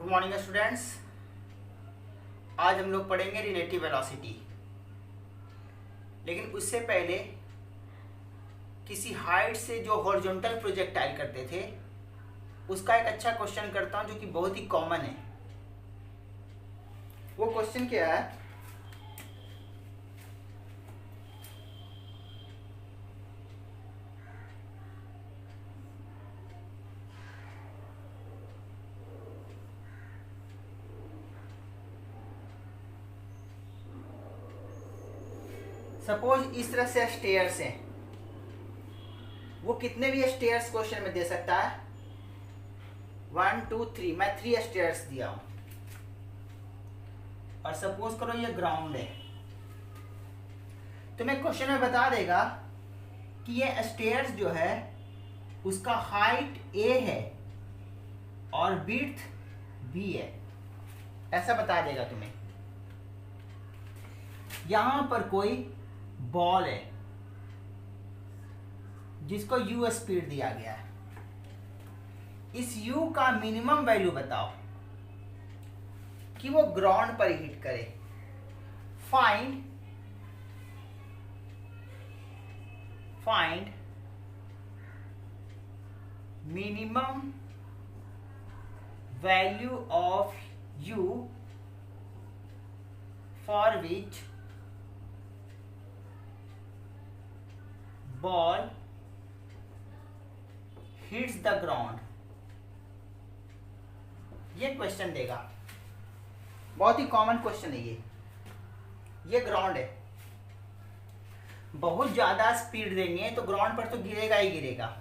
Morning students. आज हम लोग पढ़ेंगे रिलेटिव वेलोसिटी। लेकिन उससे पहले किसी हाइट से जो हॉरिजॉन्टल प्रोजेक्टाइल करते थे उसका एक अच्छा क्वेश्चन करता हूं जो कि बहुत ही कॉमन है। वो क्वेश्चन क्या है? सपोज इस तरह से स्टेयर्स हैं, वो कितने भी स्टेयर्स क्वेश्चन में दे सकता है। 1 2 3, मैं 3 स्टेयर्स दिया हूं और सपोज करो ये ग्राउंड है, तो मैं क्वेश्चन में बता देगा कि ये स्टेयर्स जो है उसका हाइट a है और विड्थ b है, ऐसा बता देगा तुम्हें। यहां पर कोई बॉल है जिसको u स्पीड दिया गया है। इस u का मिनिमम वैल्यू बताओ कि वो ग्राउंड पर हिट करे। Find minimum value of u for which ball hits the ground. ये क्वेश्चन देगा, बहुत ही कॉमन क्वेश्चन है ये ग्राउंड है, बहुत ज्यादा स्पीड देंगे तो ग्राउंड पर तो गिरेगा ही गिरेगा।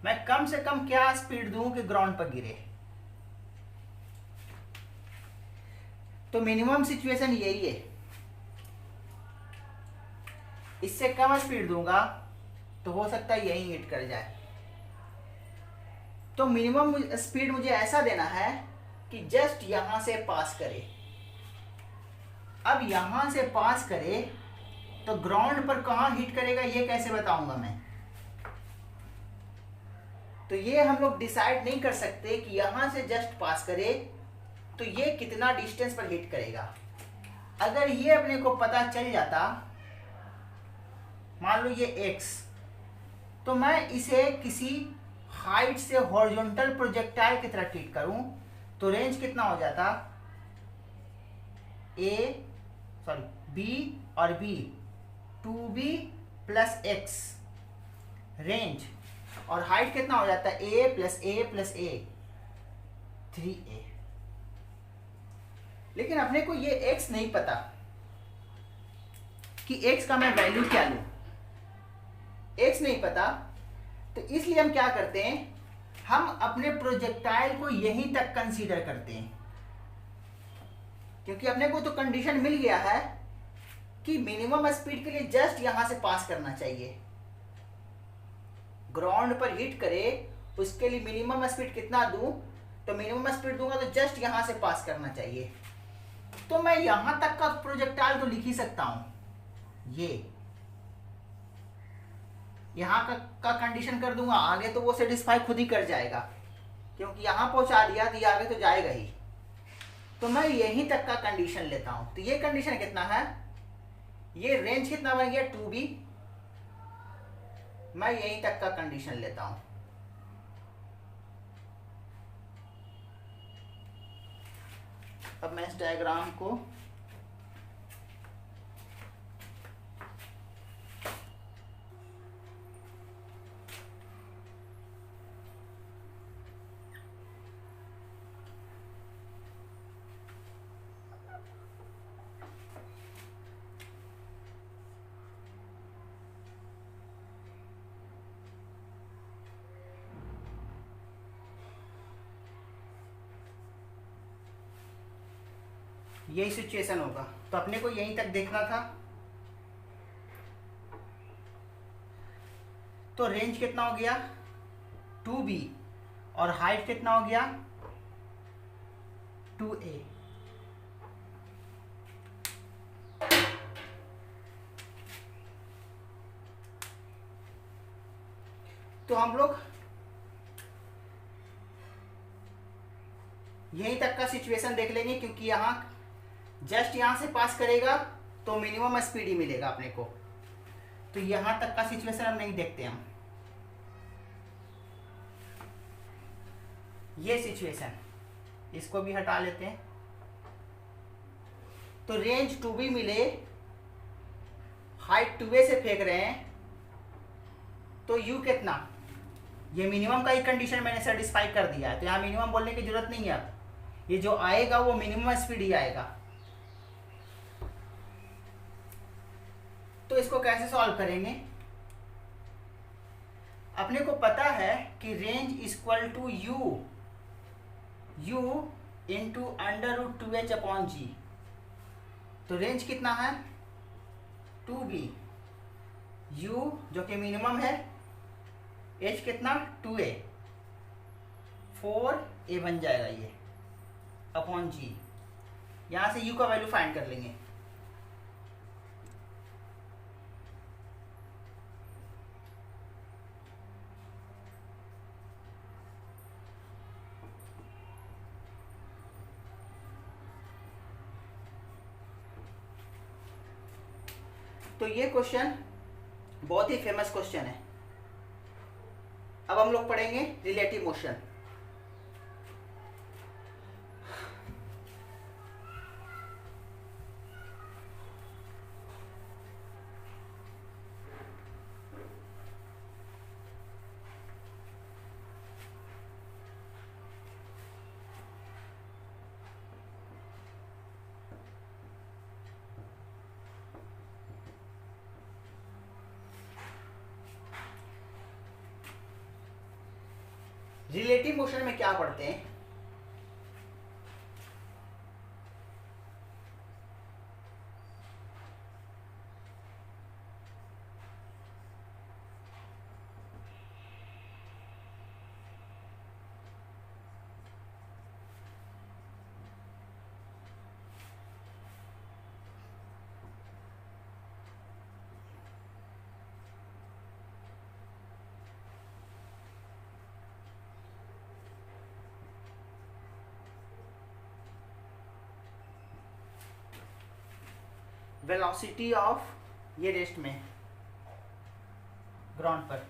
मैं कम से कम क्या स्पीड दूं कि ग्राउंड पर गिरे? तो मिनिमम सिचुएशन यही है। इससे कम स्पीड दूंगा तो हो सकता है यही हिट कर जाए। तो मिनिमम स्पीड मुझे ऐसा देना है कि जस्ट यहां से पास करे। अब यहां से पास करे तो ग्राउंड पर कहां हिट करेगा ये कैसे बताऊंगा मैं? तो ये हम लोग डिसाइड नहीं कर सकते कि यहां से जस्ट पास करे तो ये कितना डिस्टेंस पर हिट करेगा। अगर ये अपने को पता चल जाता, मान लो ये x, तो मैं इसे किसी हाइट से हॉरिजॉन्टल प्रोजेक्टाइल की तरह ट्रीट करूं तो रेंज कितना हो जाता? b और b 2b plus x range, और हाइट कितना हो जाता है? a plus a plus a 3a। लेकिन अपने को ये x नहीं पता कि x का मैं वैल्यू क्या लूं, x नहीं पता। तो इसलिए हम क्या करते हैं, हम अपने प्रोजेक्टाइल को यहीं तक कंसीडर करते हैं, क्योंकि अपने को तो कंडीशन मिल गया है कि मिनिमम स्पीड के लिए जस्ट यहां से पास करना चाहिए। ग्राउंड पर हिट करे उसके लिए मिनिमम स्पीड कितना दूं? तो मिनिमम स्पीड दूंगा तो जस्ट यहां से पास करना चाहिए। तो मैं यहां तक का प्रोजेक्टाइल तो लिख ही सकता हूं, ये यहां का कंडीशन कर दूंगा, आगे तो वो सेटिस्फाई खुद ही कर जाएगा, क्योंकि यहां पहुंचा दिया तो ये आगे तो जाएगा ही। तो मैं यहीं तक का कंडीशन लेता हूं। तो ये कंडीशन कितना है? ये रेंज कितना बन गया? 2b। मैं यहीं तक का कंडीशन लेता हूं। अब मैं इस डायग्राम को यही सिचुएशन होगा, तो अपने को यहीं तक देखना था। तो रेंज कितना हो गया? 2b और हाइट कितना हो गया? 2a। तो हम लोग यहीं तक का सिचुएशन देख लेंगे, क्योंकि यहाँ जस्ट यहाँ से पास करेगा तो मिनिमम स्पीड ही मिलेगा अपने को। तो यहाँ तक का सिचुएशन हम नहीं देखते हम। ये सिचुएशन, इसको भी हटा लेते हैं। तो रेंज 2b मिले, हाइट 2a से फेंक रहे हैं, तो u कितना, ये मिनिमम का ही कंडीशन मैंने सेटिस्फाई कर दिया है, तो यहाँ मिनिमम बोलने की जरूरत नहीं है। अब ये जो आएगा वो मिनिमम स्पीड ही आएगा। तो इसको कैसे सॉल्व करेंगे? अपने को पता है कि range equal to u into √2h/g। तो रेंज कितना है? 2b, u जो कि मिनिमम है, h कितना 2a, 4a बन जाएगा ये अपॉन g। यहां से u का वैल्यू फाइंड कर लेंगे। तो ये क्वेश्चन बहुत ही फेमस क्वेश्चन है। अब हम लोग पढ़ेंगे रिलेटिव मोशन। रिलेटिव मोशन में क्या पढ़ते हैं? वेलोसिटी ऑफ, ये रेस्ट में ग्राउंड पर,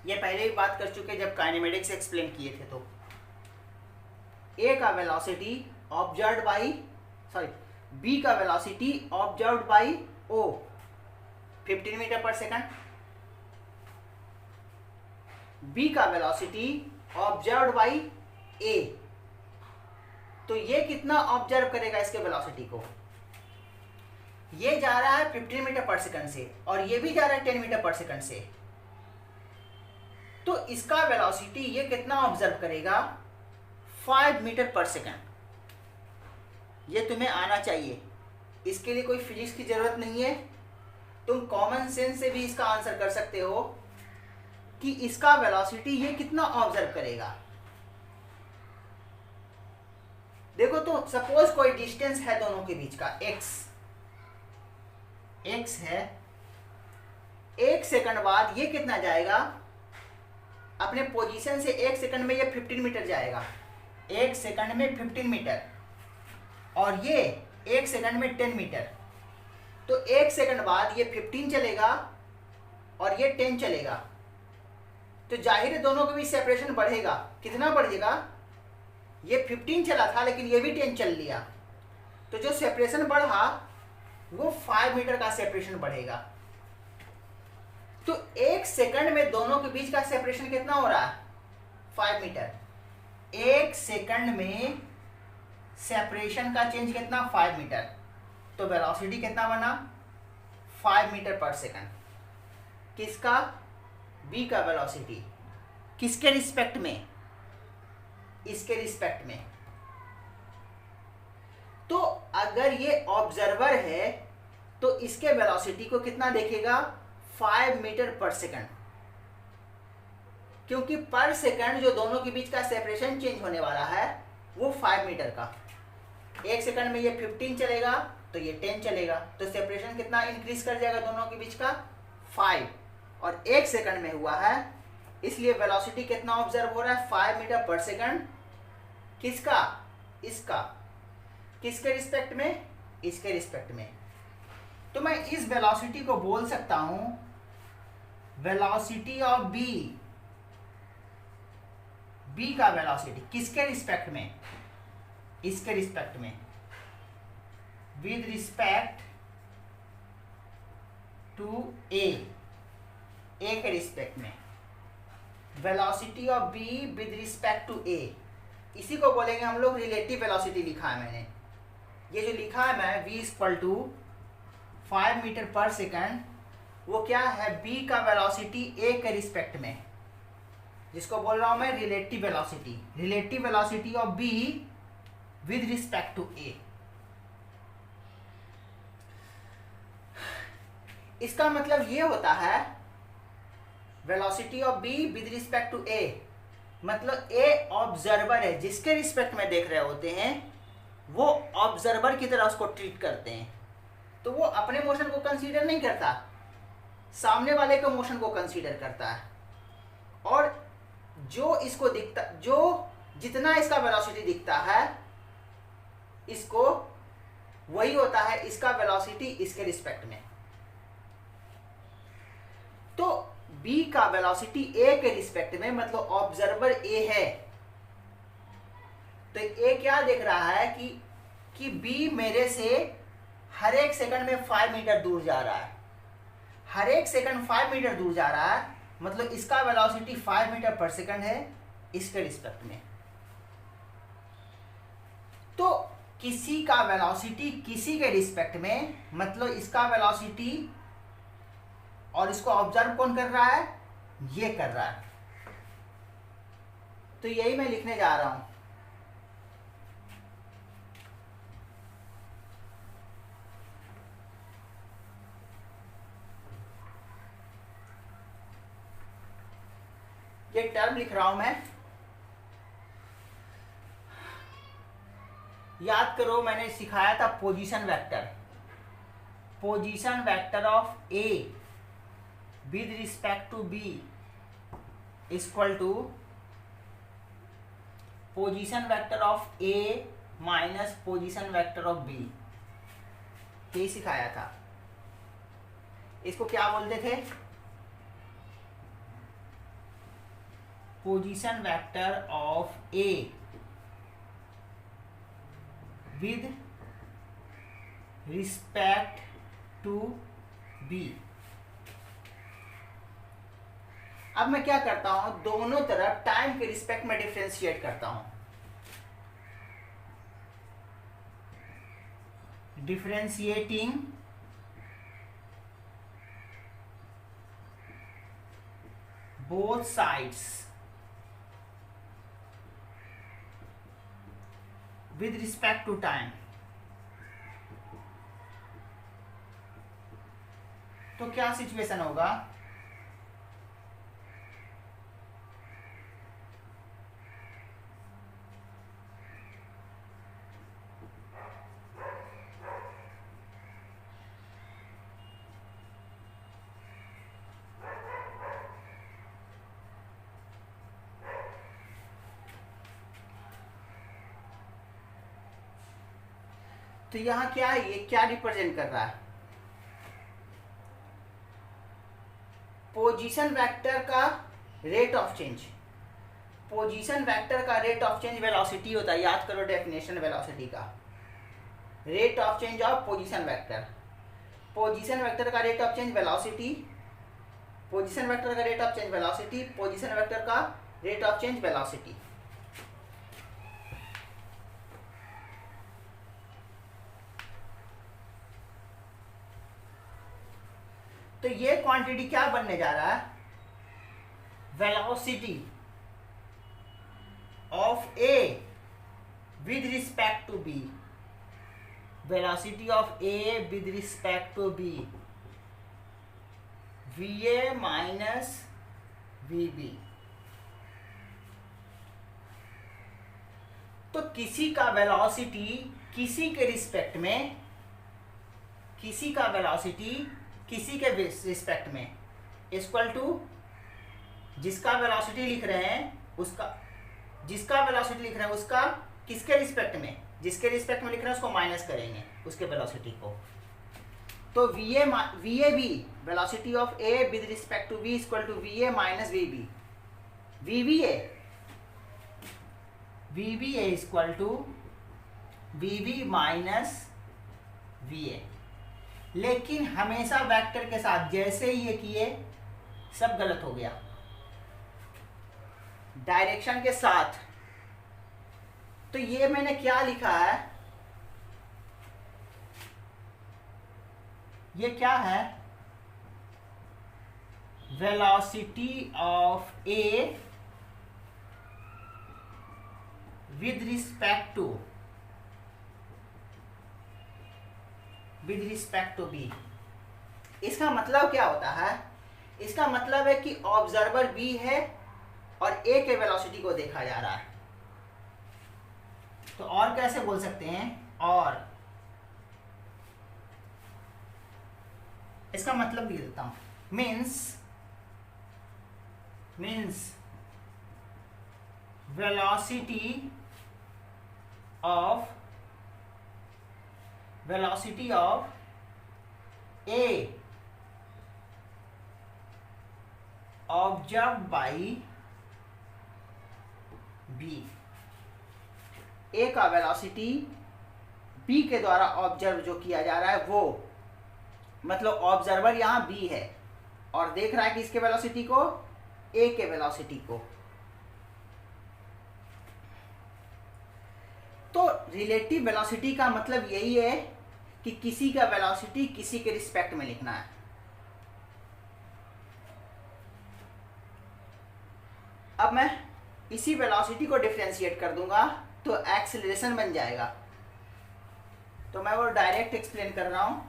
ये पहले ही बात कर चुके जब काइनेमेटिक्स एक्सप्लेन किए थे। तो ए का वेलोसिटी ऑब्जर्व्ड बाई, बी का velocity observed by O 15 metre पर सेकंड, बी का वेलोसिटी ऑब्जर्व्ड बाई ए। तो ये कितना ऑब्जर्व करेगा इसके वेलोसिटी को? ये जा रहा है 15 मीटर पर सेकंड से और ये भी जा रहा है 10 मीटर पर सेकंड से। तो इसका वेलोसिटी ये कितना ऑब्जर्व करेगा? 5 मीटर पर सेकंड। ये तुम्हें आना चाहिए, इसके लिए कोई फिजिक्स की जरूरत नहीं है। तुम कॉमन सेंस से भी इसका आंसर कर सकते हो कि इसका वेलोसिटी ये कितना ऑब्जर्व करेगा। देखो, तो सपोज कोई डिस्टेंस है दोनों के बीच का x है, 1 सेकंड बाद ये कितना जाएगा अपने पोजीशन से? 1 सेकंड में ये 15 मीटर जाएगा, 1 सेकंड में 15 मीटर, और ये 1 सेकंड में 10 मीटर। तो 1 सेकंड बाद ये 15 चलेगा और ये 10 चलेगा। तो जाहिर है दोनों के बीच सेपरेशन बढ़ेगा। कितना बढ़ेगा? ये 15 चला था लेकिन ये भी 10 चल लिया, तो जो सेपरेशन बढ़ा वो 5 मीटर का सेपरेशन बढ़ेगा। तो 1 सेकंड में दोनों के बीच का सेपरेशन कितना हो रहा है? 5 मीटर। 1 सेकंड में सेपरेशन का चेंज कितना? 5 मीटर। तो वेलोसिटी कितना बना? 5 मीटर पर सेकंड। किसका? बी का वेलोसिटी। किसके रिस्पेक्ट में? इसके रिस्पेक्ट में। तो अगर ये ऑब्जर्वर है तो इसके वेलोसिटी को कितना देखेगा? 5 मीटर पर सेकंड, क्योंकि पर सेकंड जो दोनों के बीच का सेपरेशन चेंज होने वाला है वो 5 मीटर का। 1 सेकंड में ये 15 चलेगा तो ये 10 चलेगा, तो सेपरेशन कितना इंक्रीज कर जाएगा दोनों के बीच का? 5। और 1 सेकंड में हुआ है, इसलिए वेलोसिटी कितना ऑब्जर्व हो रहा है? 5 मीटर पर सेकंड। किसका? इसका। किसके रिस्पेक्ट में? इसके रिस्पेक्ट में। तो मैं इस वेलोसिटी को बोल सकता हूं वेलोसिटी ऑफ बी। बी का वेलोसिटी किसके रिस्पेक्ट में? इसके रिस्पेक्ट में, with respect to A. A के रिस्पेक्ट में velocity of B with respect to A, इसी को बोलेंगे हम लोग रिलेटिव वेलोसिटी। लिखा है मैंने, ये जो लिखा है मैं v इक्वल टू 5 मीटर पर सेकंड, वो क्या है? b का वेलोसिटी a के रिस्पेक्ट में, जिसको बोल रहा हूं मैं relative velocity. Relative velocity of b with respect to a। इसका मतलब ये होता है velocity of b with respect to a, मतलब a ऑब्जर्वर है, जिसके रिस्पेक्ट में देख रहे होते हैं वो ऑब्जर्वर की तरह उसको ट्रीट करते हैं। तो वो अपने मोशन को कंसीडर नहीं करता, सामने वाले के मोशन को कंसीडर करता है। और जो इसको दिखता, जो जितना इसका वेलोसिटी दिखता है इसको, वही होता है इसका वेलोसिटी इसके रिस्पेक्ट में। तो b का वेलोसिटी a के रिस्पेक्ट में, मतलब ऑब्जर्वर a है, तो a क्या देख रहा है कि b मेरे से हर एक सेकंड में 5 मीटर दूर जा रहा है। हर एक सेकंड 5 मीटर दूर जा रहा है, मतलब इसका वेलोसिटी 5 मीटर पर सेकंड है इसके रिस्पेक्ट में। तो किसी का वेलोसिटी किसी के रिस्पेक्ट में, मतलब इसका वेलोसिटी, और इसको ऑब्जर्व कौन कर रहा है? ये कर रहा है। तो यही मैं लिखने जा रहा हूं। ये टर्म लिख रहा हूं मैं। याद करो मैंने सिखाया था position vector. Position vector of A with respect to B equal to position vector of A minus position vector of B. ये सिखाया था। इसको क्या बोलते थे? Position vector of A with respect to B. अब मैं क्या करता हूं, दोनों तरफ टाइम के रिस्पेक्ट में डिफरेंशिएट करता हूं। Differentiating both sides with respect to time। तो क्या सिचुएशन होगा? तो यहां क्या है, ये क्या रिप्रेजेंट कर रहा है? पोजीशन वेक्टर का rate of change. Position vector का रेट ऑफ चेंज वेलोसिटी होता है। याद करो डेफिनेशन वेलोसिटी का, rate of change of position vector. Position vector का rate of change velocity, position vector का rate of change velocity, position vector का rate of change velocity. तो ये क्वांटिटी क्या बनने जा रहा है? Velocity of A with respect to B. Velocity of A with respect to B, va minus vb। तो किसी का वेलोसिटी किसी के रिस्पेक्ट में, किसी का वेलोसिटी किसी के रिस्पेक्ट में इक्वल टू जिसका वेलोसिटी लिख रहे हैं उसका, जिसका वेलोसिटी लिख रहे हैं उसका किसके रिस्पेक्ट में, जिसके रिस्पेक्ट में लिख रहे हैं उसको माइनस करेंगे उसके वेलोसिटी को। तो V A B velocity of A with respect to V equal to V A minus V B. V B A equal to V B minus V A. लेकिन हमेशा वेक्टर के साथ, जैसे ही ये किए सब गलत हो गया। डायरेक्शन के साथ, तो ये मैंने क्या लिखा है, ये क्या है, velocity of A with respect to B. इसका मतलब क्या होता है, इसका मतलब है कि ऑब्जर्वर बी है और ए के वेलोसिटी को देखा जा रहा है। तो और कैसे बोल सकते हैं, और इसका मतलब लिख देता हूं, means velocity of A observe by B. A का वेलोसिटी बी के द्वारा ऑब्जर्व जो किया जा रहा है वो, मतलब ऑब्जर्वर यहां बी है और देख रहा है कि इसके वेलोसिटी को, ए के वेलोसिटी को। तो रिलेटिव वेलोसिटी का मतलब यही है कि किसी का वेलोसिटी किसी के रिस्पेक्ट में लिखना है। अब मैं इसी वेलोसिटी को डिफरेंशिएट कर दूंगा तो एक्सेलरेशन बन जाएगा। तो मैं वो डायरेक्ट एक्सप्लेन कर रहा हूं।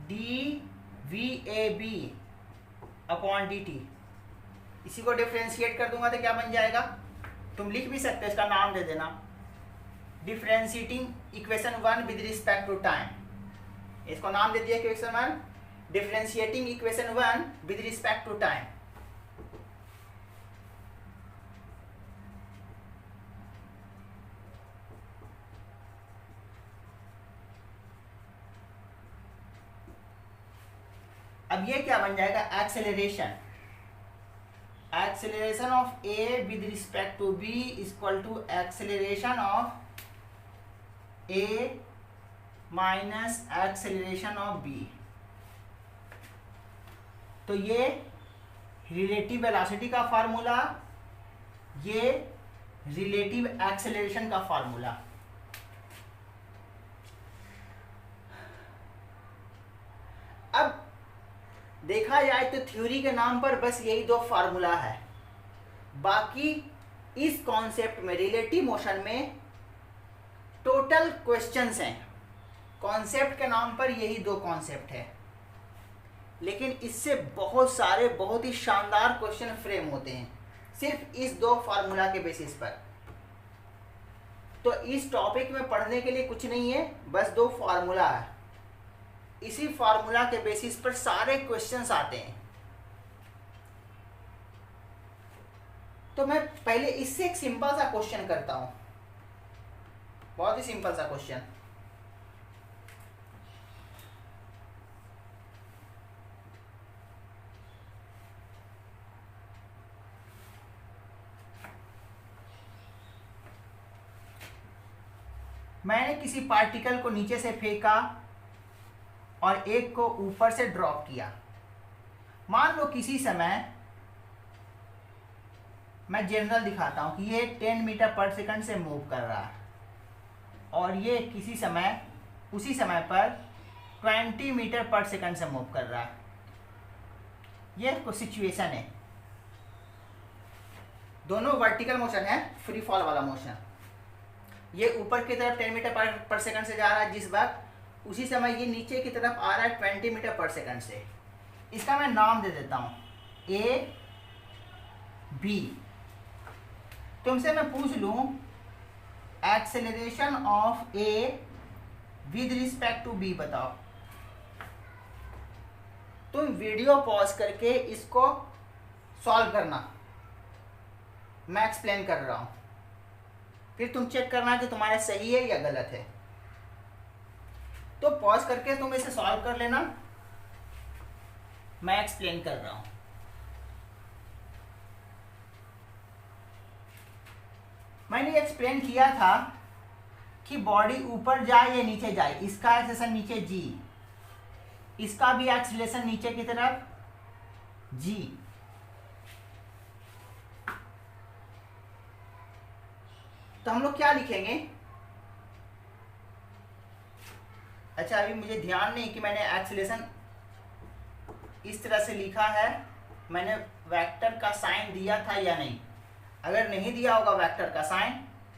D V A B upon D T, इसी को डिफरेंशिएट कर दूंगा तो क्या बन जाएगा, तुम लिख भी सकते हो, इसका नाम दे देना differentiating equation 1 with respect to time. इसको नाम दे दिया equation 1, differentiating equation 1 with respect to time. अब ये क्या बन जाएगा, acceleration of A with respect to B equal to acceleration of A minus acceleration of B. तो ये रिलेटिव वेलोसिटी का फार्मूला, ये रिलेटिव एक्सेलरेशन का फार्मूला। अब देखा जाए तो थ्योरी के नाम पर बस यही दो फार्मूला है, बाकी इस कॉन्सेप्ट में, रिलेटिव मोशन में टोटल क्वेश्चंस हैं। कॉन्सेप्ट के नाम पर यही दो कॉन्सेप्ट है, लेकिन इससे बहुत सारे बहुत ही शानदार क्वेश्चन फ्रेम होते हैं सिर्फ इस दो फार्मूला के बेसिस पर। तो इस टॉपिक में पढ़ने के लिए कुछ नहीं है, बस दो फार्मूला है, इसी फार्मूला के बेसिस पर सारे क्वेश्चंस आते हैं। तो मैं पहले इससे एक सिंपल सा क्वेश्चन करता हूं, बहुत ही सिंपल सा क्वेश्चन। मैंने किसी पार्टिकल को नीचे से फेंका और एक को ऊपर से ड्रॉप किया। मान लो किसी समय, मैं जनरल दिखाता हूं कि ये 10 मीटर पर सेकंड से मूव कर रहा है और ये किसी समय, उसी समय पर 20 मीटर पर सेकंड से मूव कर रहा है। ये कुछ सिचुएशन है, दोनों वर्टिकल मोशन है, फ्री फॉल वाला मोशन। ये ऊपर की तरफ 10 मीटर पर सेकंड से जा रहा है जिस वक्त, उसी समय ये नीचे की तरफ आ रहा है 20 मीटर पर सेकंड से। इसका मैं नाम दे देता हूं ए बी। तुमसे मैं पूछ लूं acceleration of A with respect to B बताओ, तुम वीडियो पॉज करके इसको सॉल्व करना, मैं एक्सप्लेन कर रहा हूँ, फिर तुम चेक करना कि तुम्हारा सही है या गलत है। तो पॉज करके तुम इसे सॉल्व कर लेना, मैं एक्सप्लेन कर रहा हूँ। मैंने एक्सप्लेन किया था कि बॉडी ऊपर जाए या नीचे जाए, इसका एक्सेलेरेशन नीचे g, इसका भी एक्सेलेरेशन नीचे की तरफ g। तो हम लोग क्या लिखेंगे? अच्छा, अभी मुझे ध्यान नहीं कि मैंने एक्सेलेरेशन इस तरह से लिखा है, मैंने वेक्टर का साइन दिया था या नहीं। अगर नहीं दिया होगा वेक्टर का साइन,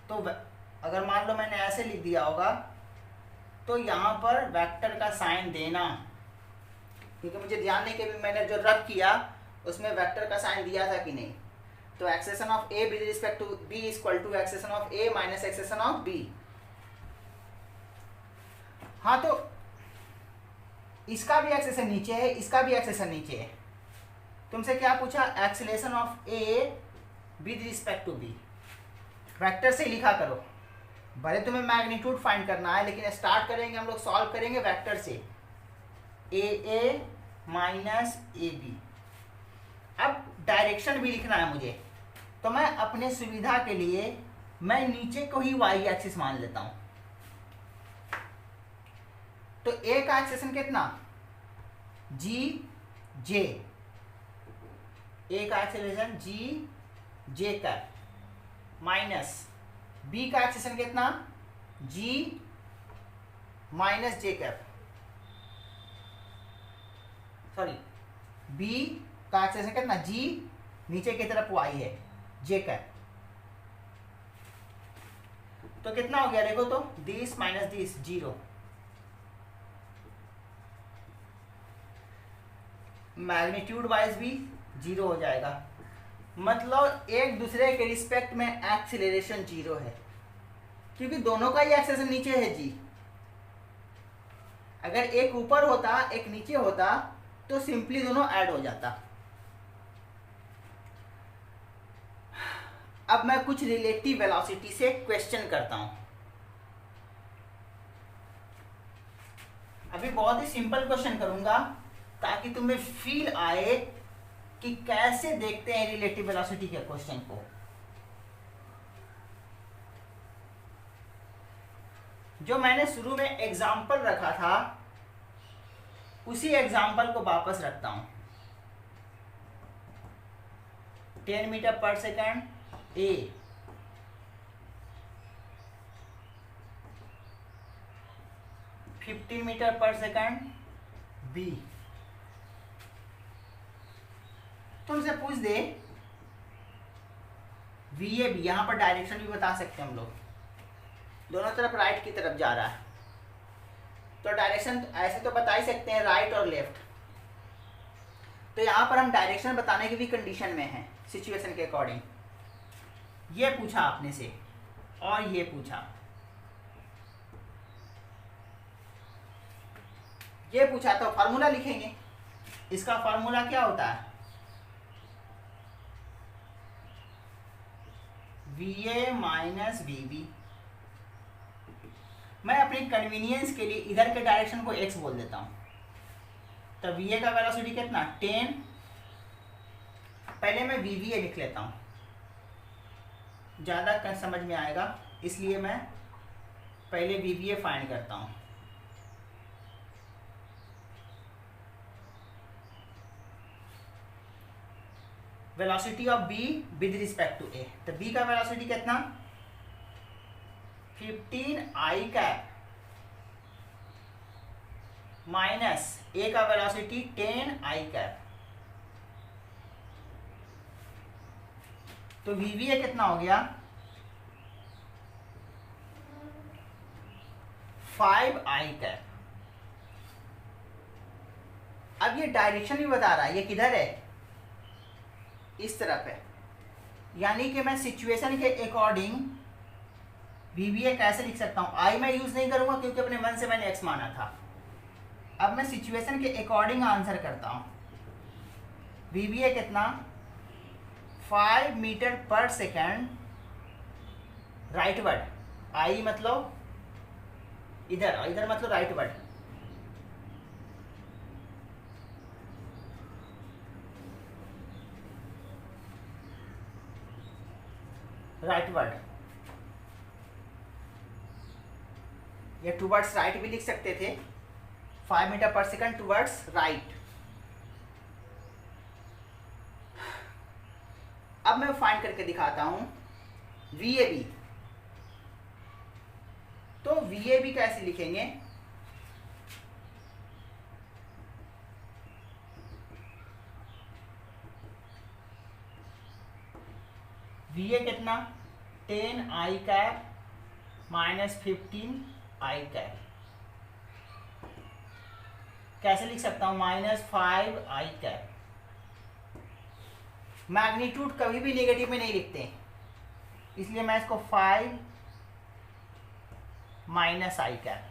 तो अगर मान लो मैंने ऐसे लिख दिया होगा, तो यहाँ पर वेक्टर का साइन देना, क्योंकि मुझे ध्यान नहीं कि मैंने जो रब किया उसमें वेक्टर का साइन दिया था कि नहीं। तो acceleration of A with respect to B equal to acceleration of A minus acceleration of B. हाँ, तो इसका भी एक्सेलेरेशन नीचे है, इसका भी एक्सेलेरेशन नीचे है। तुमसे क्या पूछा? Acceleration of A with respect to B. Vector से लिखा करो, भले तुम्हें मैग्नीट्यूड फाइंड करना है, लेकिन स्टार्ट करेंगे हम लोग, सॉल्व करेंगे वेक्टर से, ए माइनस ए बी। अब डायरेक्शन भी लिखना है मुझे, तो मैं अपने सुविधा के लिए मैं नीचे को ही वाई एक्सिस मान लेता हूं। तो ए का एक्सेलेरेशन कितना? जी जे, ए का एक्सेलेरेशन जी जे का, माइनस बी का एक्सेलेरेशन कितना? जी माइनस जे कैप, सॉरी, बी का एक्सेलेरेशन कितना? जी नीचे की तरफ वाई है, जे कैप। तो कितना हो गया देखो तो, this minus this, 0। Magnitude wise भी 0 हो जाएगा, मतलब एक दूसरे के रिस्पेक्ट में एक्सीलरेशन 0 है, क्योंकि दोनों का ही एक्सेलेरेशन नीचे है जी। अगर एक ऊपर होता एक नीचे होता तो सिंपली दोनों ऐड हो जाता। अब मैं कुछ रिलेटिव वेलोसिटी से क्वेश्चन करता हूं। अभी बहुत ही सिंपल क्वेश्चन करूंगा ताकि तुम्हें फील आए कि कैसे देखते हैं रिलेटिव वेलोसिटी के क्वेश्चन को। जो मैंने शुरू में एग्जाम्पल रखा था उसी एग्जाम्पल को वापस रखता हूं। 10 मीटर पर सेकंड ए, 15 मीटर पर सेकंड बी। तुमसे पूछ दे वी ए बी, यहां पर डायरेक्शन भी बता सकते हैं हम लोग, दोनों तरफ राइट की तरफ जा रहा है, तो डायरेक्शन ऐसे तो बता ही सकते हैं, राइट और लेफ्ट। तो यहां पर हम डायरेक्शन बताने की भी कंडीशन में हैं, सिचुएशन के अकॉर्डिंग। ये पूछा आपने से और ये पूछा, ये पूछा, तो फार्मूला लिखेंगे। इसका फार्मूला क्या होता है? V A minus V B. मैं अपनी कन्वीनियंस के लिए इधर के डायरेक्शन को x बोल देता हूं। तो वी ए का वेलोसिटी कितना? 10। पहले मैं वी वी ए लिख लेता हूं, ज़्यादा समझ में आएगा, इसलिए मैं पहले वी वी ए फाइंड करता हूं। Velocity of B with respect to A, तो बी का वेलोसिटी कितना? 15 आई कैप माइनस ए का वेलोसिटी 10 आई कैप। तो वीवीए कितना हो गया? 5 आई कैप। अब ये डायरेक्शन भी बता रहा है, ये किधर है? इस तरफ है, यानी कि मैं सिचुएशन के अकॉर्डिंग वीवीए कैसे लिख सकता हूं? आई मैं यूज नहीं करूंगा क्योंकि अपने मन से मैंने एक्स माना था। अब मैं सिचुएशन के अकॉर्डिंग आंसर करता हूं। वीवीए कितना? 5 मीटर पर सेकेंड राइटवर्ड, आई मतलब इधर, इधर मतलब राइटवर्ड, राइटवर्ड या टूवर्ड्स राइट भी लिख सकते थे। 5 मीटर पर सेकेंड टूवर्ड्स राइट। अब मैं फाइंड करके दिखाता हूं VAB। तो VAB कैसे लिखेंगे? VA कितना? 10i cap minus 15i cap. कैसे लिख सकता हूं? -5i cap. मैग्नीट्यूड कभी भी नेगेटिव में नहीं लिखते, इसलिए मैं इसको 5 माइनस आई कैप।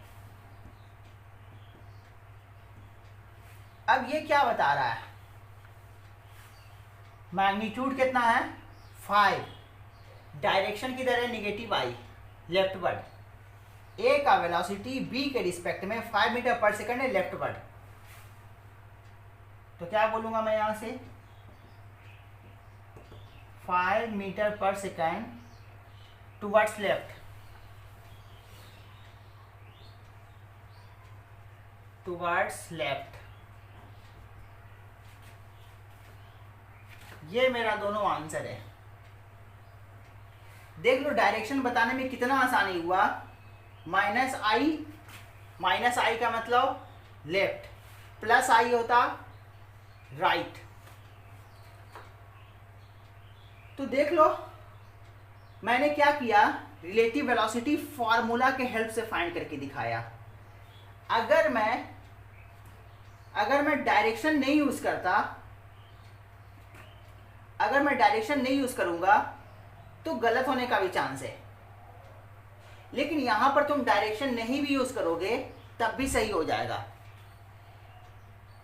अब ये क्या बता रहा है? मैग्नीट्यूड कितना है? 5। डायरेक्शन किधर है? नेगेटिव आई, लेफ्टवर्ड। ए का वेलोसिटी बी के रिस्पेक्ट में 5 मीटर पर सेकंड है, लेफ्टवर्ड। तो क्या बोलूंगा मैं यहां से? 5 मीटर पर second towards left, towards left. ये मेरा दोनों आंसर है। देख लो डायरेक्शन बताने में कितना आसानी हुआ। माइनस आई का मतलब लेफ्ट, प्लस आई होता राइट। तो देख लो मैंने क्या किया, रिलेटिव वेलोसिटी फॉर्मूला के हेल्प से फाइंड करके दिखाया। अगर मैं डायरेक्शन नहीं यूज करता, अगर मैं डायरेक्शन नहीं यूज करूंगा तो गलत होने का भी चांस है। लेकिन यहां पर तुम डायरेक्शन नहीं भी यूज करोगे तब भी सही हो जाएगा।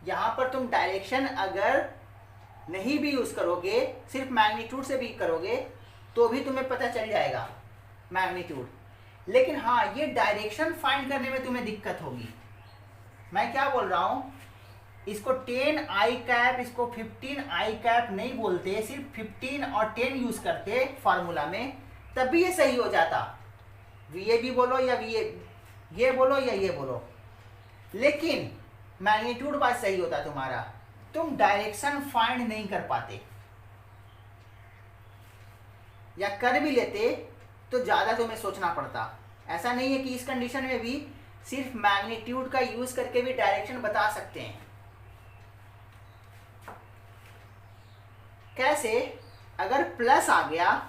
यहां पर तुम डायरेक्शन अगर नहीं भी यूज करोगे, सिर्फ मैग्नीट्यूड से भी करोगे तो भी तुम्हें पता चल जाएगा मैग्नीट्यूड। लेकिन हाँ, ये डायरेक्शन फाइंड करने में तुम्हें दिक्कत होगी। मैं क्या बोल रहा हूं, इसको 10i कैप, इसको 15i कैप नहीं बोलते, सिर्फ 15 और 10 यूज करते फार्मूला में, तब भी ये सही हो जाता। VAB बोलो या ये बोलो या ये बोलो, लेकिन मैग्नीट्यूड बात सही होता तुम्हारा। तुम डायरेक्शन फाइंड नहीं कर पाते, या कर भी लेते तो ज्यादा तुम्हें सोचना पड़ता। ऐसा नहीं है कि इस कंडीशन में भी सिर्फ मैग्नीट्यूड का यूज करके भी डायरेक्शन बता सकते हैं। कैसे? अगर प्लस आ गया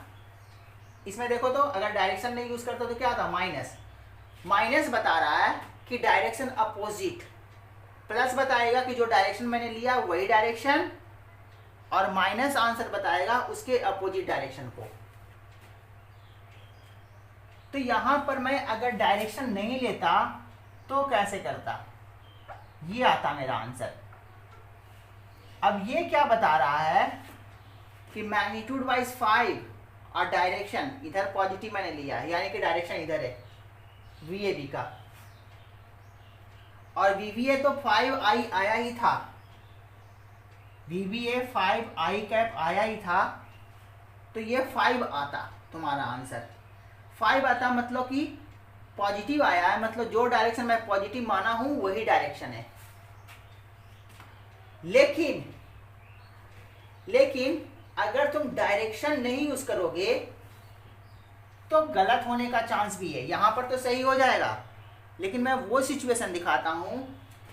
इसमें देखो तो, अगर डायरेक्शन नहीं यूज करता तो क्या था? माइनस बता रहा है कि डायरेक्शन अपोजिट, प्लस बताएगा कि जो डायरेक्शन मैंने लिया वही डायरेक्शन, और माइनस आंसर बताएगा उसके अपोजिट डायरेक्शन को। तो यहां पर मैं अगर डायरेक्शन नहीं लेता तो कैसे करता? ये आता मेरा आंसर। अब ये क्या बता रहा है कि मैग्नीट्यूड वाइज 5 और डायरेक्शन इधर पॉजिटिव मैंने लिया है, यानी कि डायरेक्शन इधर है VAB का, और VBA तो 5i आया ही था, VBA 5i कैप आया ही था, तो ये 5 आता तुम्हारा आंसर। 5 आता मतलब कि पॉजिटिव आया है, मतलब जो डायरेक्शन मैं पॉजिटिव माना हूं वही डायरेक्शन है। लेकिन अगर तुम डायरेक्शन नहीं यूज करोगे तो गलत होने का चांस भी है। यहां पर तो सही हो जाएगा, लेकिन मैं वो सिचुएशन दिखाता हूं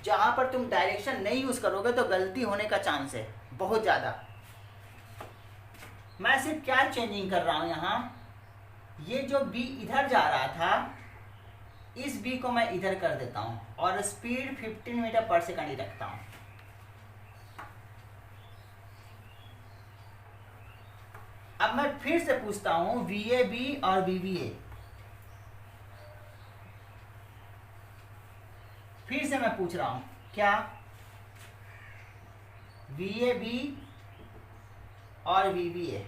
जहां पर तुम डायरेक्शन नहीं यूज करोगे तो गलती होने का चांस है बहुत ज्यादा। मैं सिर्फ क्या चेंजिंग कर रहा हूं यहां, ये जो B इधर जा रहा था, इस B को मैं इधर कर देता हूं और स्पीड 15 मीटर पर सेकंड ही रखता हूं। अब मैं फिर से पूछता हूं VAB और VBA, फिर से मैं पूछ रहा हूं क्या VAB और VBA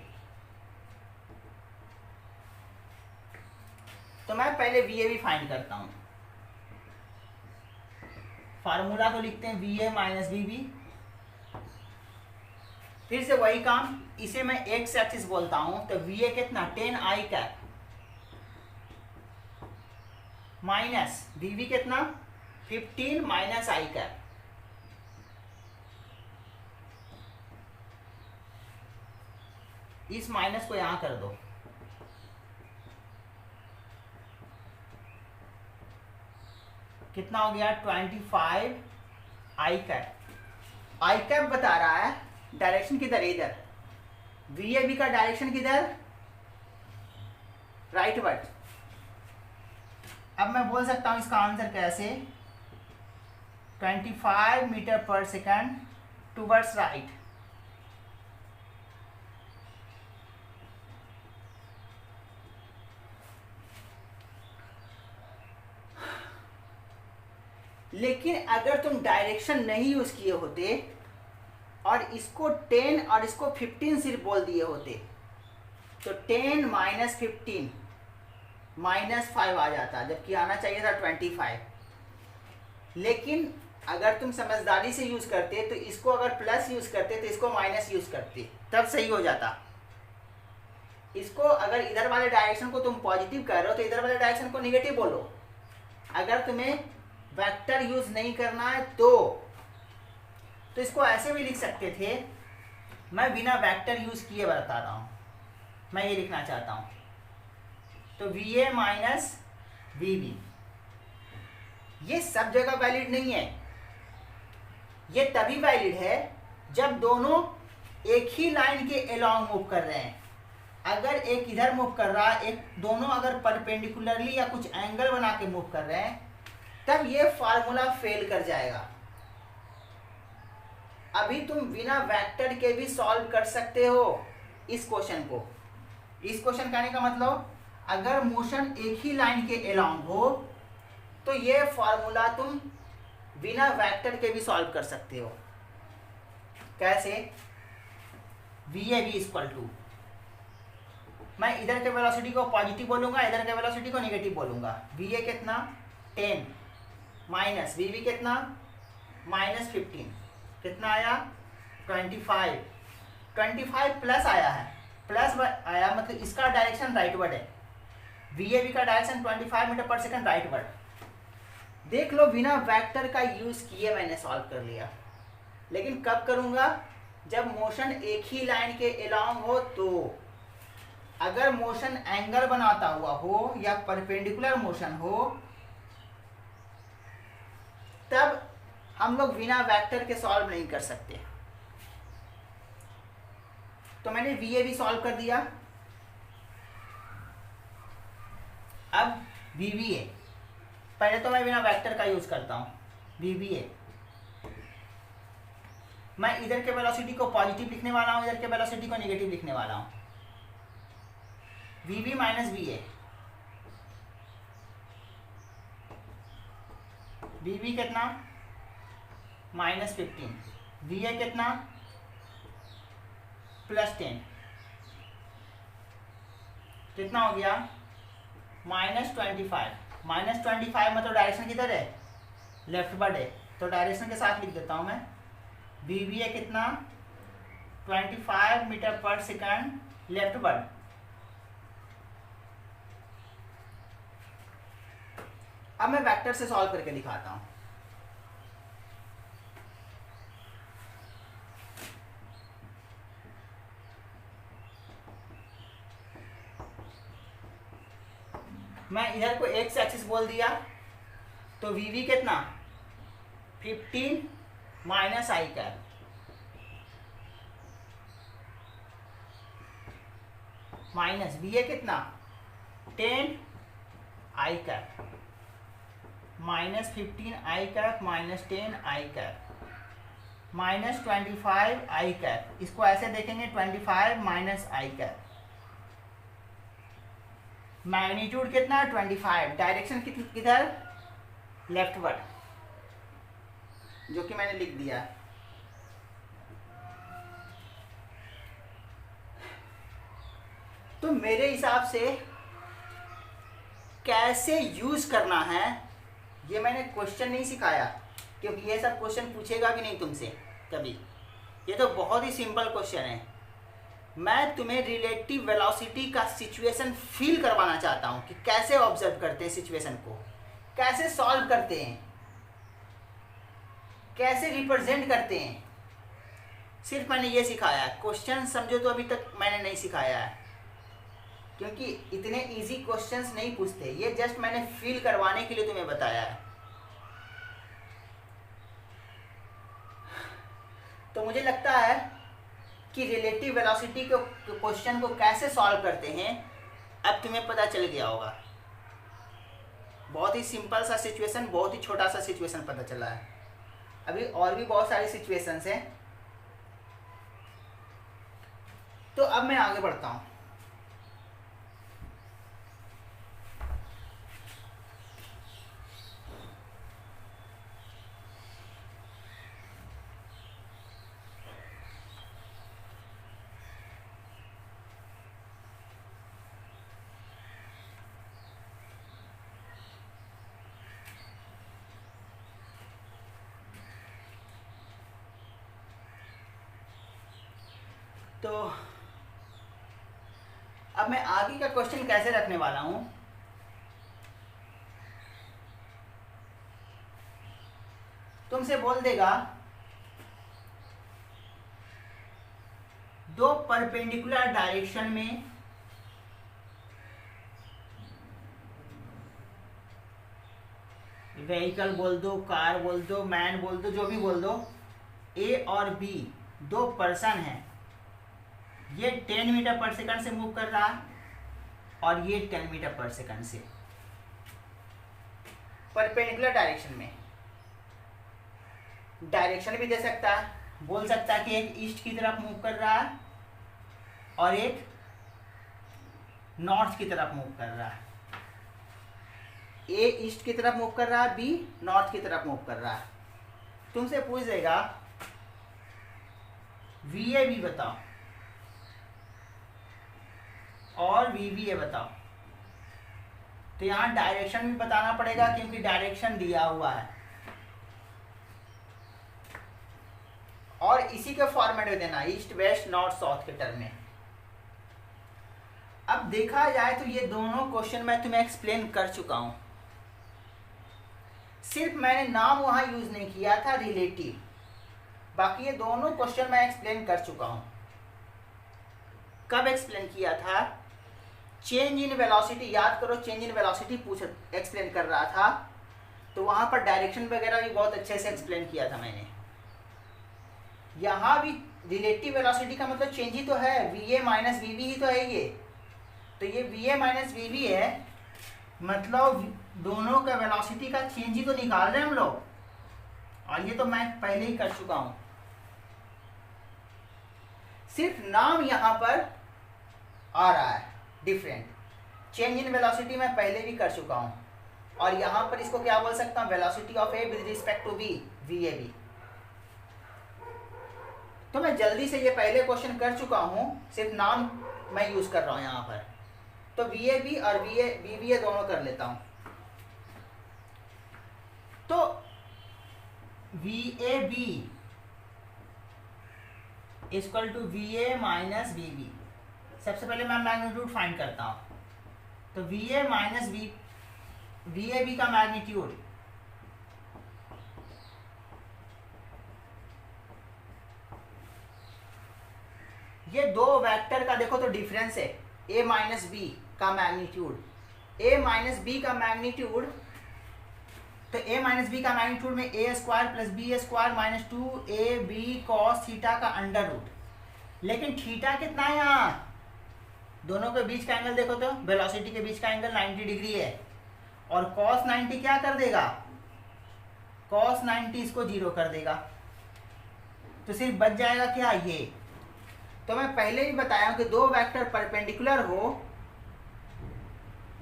तो मैं पहले वी ए भी फाइंड करता हूँ। फार्मूला तो लिखते हैं V A minus V B. फिर से वही काम, इसे मैं एक्स एक्सिस बोलता हूँ, तो वी ए कितना 10 आई कैप माइनस वी बी कितना 15 माइनस आई कैप। इस माइनस को यहां कर दो, कितना हो गया 25 आई कैप। आई कैप बता रहा है डायरेक्शन किधर, इधर। वी ए बी का डायरेक्शन किधर, राइटवर्ड। अब मैं बोल सकता हूं इसका आंसर कैसे, 25 मीटर पर सेकंड टूवर्ड्स राइट। लेकिन अगर तुम डायरेक्शन नहीं यूज किए होते और इसको 10 और इसको 15 सिर्फ बोल दिए होते, तो 10 माइनस 15 -5 आ जाता, जबकि आना चाहिए था 25। लेकिन अगर तुम समझदारी से यूज करते, तो इसको अगर प्लस यूज करते तो इसको माइनस यूज करते, तब सही हो जाता। इसको अगर इधर वाले डायरेक्शन को तुम पॉजिटिव कर रहे हो तो इधर वाले डायरेक्शन को निगेटिव बोलो। अगर तुम्हें वेक्टर यूज नहीं करना है तो इसको ऐसे भी लिख सकते थे। मैं बिना वेक्टर यूज किए बता रहा हूं, मैं ये लिखना चाहता हूं, तो V A minus V B. ये सब जगह वैलिड नहीं है, ये तभी वैलिड है जब दोनों एक ही लाइन के अलोंग मूव कर रहे हैं। अगर एक इधर मूव कर रहा है, एक दोनों अगर परपेंडिकुलरली या कुछ एंगल बना के मूव कर रहे हैं, तब ये फार्मूला फेल कर जाएगा। अभी तुम बिना वेक्टर के भी सॉल्व कर सकते हो इस क्वेश्चन को। इस क्वेश्चन कहने का मतलब, अगर मोशन एक ही लाइन के अलोंग हो तो ये फार्मूला तुम बिना वेक्टर के भी सॉल्व कर सकते हो। कैसे, V A B equal to, मैं इधर के वेलोसिटी को पॉजिटिव बोलूंगा, इधर के वेलोसिटी को नेगेटिव बोलूंगा। वी ए कितना 10 माइनस वी बी कितना -15, कितना आया 25। 25 प्लस आया है, प्लस आया मतलब इसका डायरेक्शन राइटवर्ड है। वी ए बी का डायरेक्शन 25 मीटर पर सेकंड राइटवर्ड। देख लो, बिना वेक्टर का यूज किए मैंने सॉल्व कर लिया। लेकिन कब करूंगा, जब मोशन एक ही लाइन के अलोंग हो। तो अगर मोशन एंगल बनाता हुआ हो या परपेंडिकुलर मोशन हो, तब हम लोग बिना वेक्टर के सॉल्व नहीं कर सकते। तो मैंने वी ए भी सॉल्व कर दिया। अब वी बी ए, पहले तो मैं बिना वेक्टर का यूज करता हूं। वी बी ए, मैं इधर के वेलोसिटी को पॉजिटिव लिखने वाला हूं, इधर के वेलोसिटी को नेगेटिव लिखने वाला हूं। V B minus V A, V B कितना -15, वी ए कितना +10, कितना हो गया -25। -25 मतलब डायरेक्शन किधर है, लेफ्टवर्ड है, तो डायरेक्शन के साथ लिख देता हूं मैं। वी बी ए कितना 25 मीटर पर सेकंड लेफ्टवर्ड। अब मैं वेक्टर से सॉल्व करके दिखाता हूं। मैं इधर को एक्स एक्सिस बोल दिया, तो वी वी कितना 15 माइनस आई कैप, माइनस वी ए कितना 10 आई कैप, -15 आई कैप -10 आई कैप, -25 आई कैप। इसको ऐसे देखेंगे 25 माइनस आई कैप। मैग्नीट्यूड कितना 25, डायरेक्शन किधर लेफ्टवर्ड, जो कि मैंने लिख दिया। तो मेरे हिसाब से कैसे यूज करना है ये मैंने क्वेश्चन नहीं सिखाया, क्योंकि ये सब क्वेश्चन पूछेगा भी नहीं तुमसे कभी। ये तो बहुत ही सिंपल क्वेश्चन है। मैं तुम्हें रिलेटिव वेलोसिटी का सिचुएशन फील करवाना चाहता हूँ कि कैसे ऑब्जर्व करते हैं सिचुएशन को, कैसे सॉल्व करते हैं, कैसे रिप्रेजेंट करते हैं। सिर्फ मैंने ये सिखाया है। क्वेश्चन समझो तो अभी तक मैंने नहीं सिखाया है, क्योंकि इतने इजी क्वेश्चंस नहीं पूछते। ये जस्ट मैंने फील करवाने के लिए तुम्हें बताया है। तो मुझे लगता है कि रिलेटिव वेलोसिटी के क्वेश्चन को कैसे सॉल्व करते हैं अब तुम्हें पता चल गया होगा। बहुत ही सिंपल सा सिचुएशन, बहुत ही छोटा सा सिचुएशन पता चला है। अभी और भी बहुत सारी सिचुएशंस हैं। तो अब मैं आगे बढ़ता हूँ। तो अब मैं आगे का क्वेश्चन कैसे रखने वाला हूं। तुमसे बोल देगा दो परपेंडिकुलर डायरेक्शन में व्हीकल बोल दो, कार बोल दो, मैन बोल दो, जो भी बोल दो, ए और बी दो पर्सन हैं। ये 10 मीटर पर सेकंड से मूव कर रहा है और ये 10 मीटर पर सेकंड से परपेंडिकुलर डायरेक्शन में। डायरेक्शन भी दे सकता है, बोल सकता है कि एक ईस्ट की तरफ मूव कर रहा है और एक नॉर्थ की तरफ मूव कर रहा है। ए ईस्ट की तरफ मूव कर रहा है, बी नॉर्थ की तरफ मूव कर रहा है। तुमसे पूछ देगा वी ए बी बताओ और वी बी ए बताओ। तो यहां डायरेक्शन भी बताना पड़ेगा, क्योंकि डायरेक्शन दिया हुआ है। और इसी के फॉर्मेट में देना, ईस्ट वेस्ट नॉर्थ साउथ के टर्म में। अब देखा जाए तो ये दोनों क्वेश्चन मैं तुम्हें एक्सप्लेन कर चुका हूं। सिर्फ मैंने नाम वहां यूज नहीं किया था रिलेटिव, बाकी ये दोनों क्वेश्चन मैं एक्सप्लेन कर चुका हूं। कब एक्सप्लेन किया था? चेंज इन वेलोसिटी, याद करो, चेंज इन वेलोसिटी एक्सप्लेन कर रहा था, तो वहां पर डायरेक्शन वगैरह भी बहुत अच्छे से एक्सप्लेन किया था मैंने। यहाँ भी रिलेटिव वेलोसिटी का मतलब चेंज ही तो है, V A minus V B ही तो है ये। तो ये V A minus V B है, मतलब दोनों का वेलोसिटी का चेंज ही तो निकाल रहे हैं हम लोग, और ये तो मैं पहले ही कर चुका हूं। सिर्फ नाम यहां पर आ रहा है डिफरेंट। चेंज इन वेलोसिटी मैं पहले भी कर चुका हूं, और यहां पर इसको क्या बोल सकता हूं? Velocity of A with respect to B, V A B. तो मैं जल्दी से ये पहले क्वेश्चन कर चुका हूं, सिर्फ नाम मैं यूज कर रहा हूं यहां पर। तो वी ए बी और वी बी ए दोनों कर लेता हूं। तो V A B equal to V A minus V B. सबसे पहले मैं मैग्नीट्यूड फाइंड करता हूं। तो V A minus V A B का मैग्नीट्यूड ये दो वेक्टर का देखो तो डिफरेंस है, a माइनस बी का मैग्नीट्यूड। a माइनस बी का मैग्नीट्यूड, तो a माइनस बी का मैग्नीट्यूड में a square plus B square minus 2ab cos theta का अंडर रूट। लेकिन थीटा कितना है यहाँ? दोनों के बीच का एंगल देखो तो वेलोसिटी के बीच का एंगल 90 डिग्री है, और कॉस 90 क्या कर देगा? कॉस 90 इसको 0 कर देगा। तो सिर्फ बच जाएगा क्या? ये। तो मैं पहले ही बताया कि दो वेक्टर परपेंडिकुलर हो,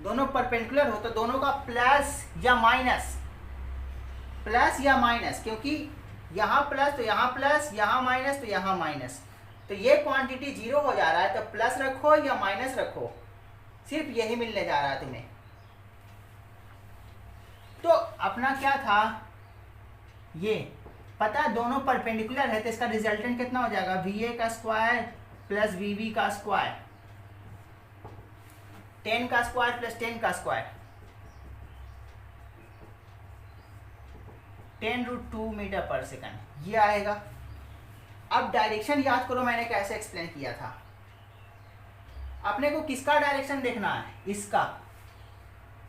दोनों परपेंडिकुलर हो तो दोनों का प्लस या माइनस, प्लस या माइनस, क्योंकि यहाँ प्लस तो यहाँ प्लस, यहाँ माइनस तो यहाँ माइनस। तो ये क्वांटिटी 0 हो जा रहा है, तो प्लस रखो या माइनस रखो, सिर्फ यही मिलने जा रहा है तुम्हें। तो अपना क्या था, ये पता है दोनों परपेंडिकुलर है, तो इसका रिजल्टेंट कितना हो जाएगा, वी ए का स्क्वायर प्लस वी बी का स्क्वायर, 10 का स्क्वायर प्लस 10 का स्क्वायर, 10√2 मीटर पर सेकंड ये आएगा। अब डायरेक्शन याद करो मैंने कैसे एक्सप्लेन किया था। अपने को किसका डायरेक्शन देखना है,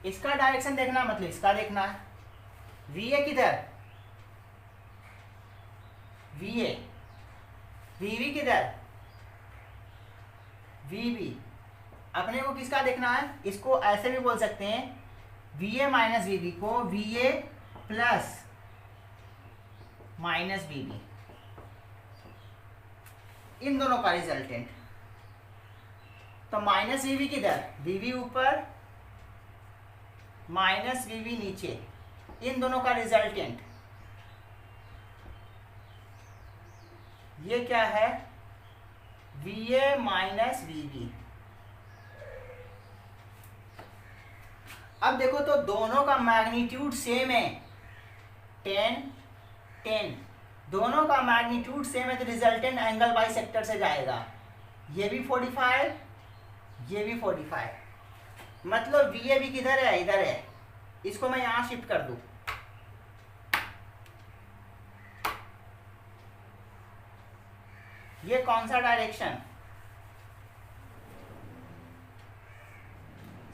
इसका डायरेक्शन देखना मतलब इसका देखना है। वी ए किधर, वी ए, वी बी किधर, वी बी। अपने को किसका देखना है, इसको ऐसे भी बोल सकते हैं, V A minus V B को V A plus minus V B, इन दोनों का रिजल्टेंट। तो माइनस वी बी किधर, वी बी ऊपर माइनस वी बी नीचे, इन दोनों का रिजल्टेंट ये क्या है, V A minus V B. अब देखो तो दोनों का मैग्नीट्यूड सेम है, 10 10, दोनों का मैग्नीट्यूड सेम है, तो रिजल्टेंट एंगल बाई सेक्टर से जाएगा। ये भी 45, ये भी 45, मतलब वी ए भी किधर है, इधर है। इसको मैं यहां शिफ्ट कर दूं, ये कौन सा direction,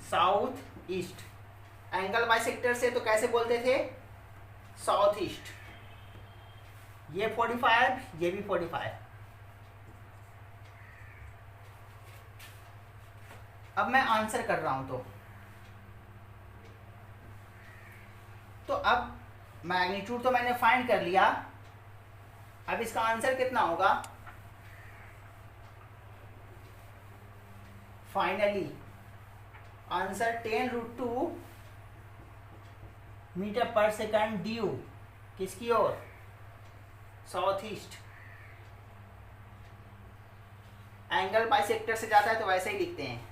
south east. Angle bisector से तो कैसे बोलते थे, साउथ ईस्ट। ये 45, ये भी 45। अब मैं आंसर कर रहा हूं तो अब मैग्नीट्यूड तो मैंने फाइंड कर लिया। अब इसका आंसर कितना होगा, फाइनली आंसर 10√2 मीटर पर सेकंड ड्यू किसकी ओर, south east. Angle bisector से जाता है तो वैसे ही लिखते हैं।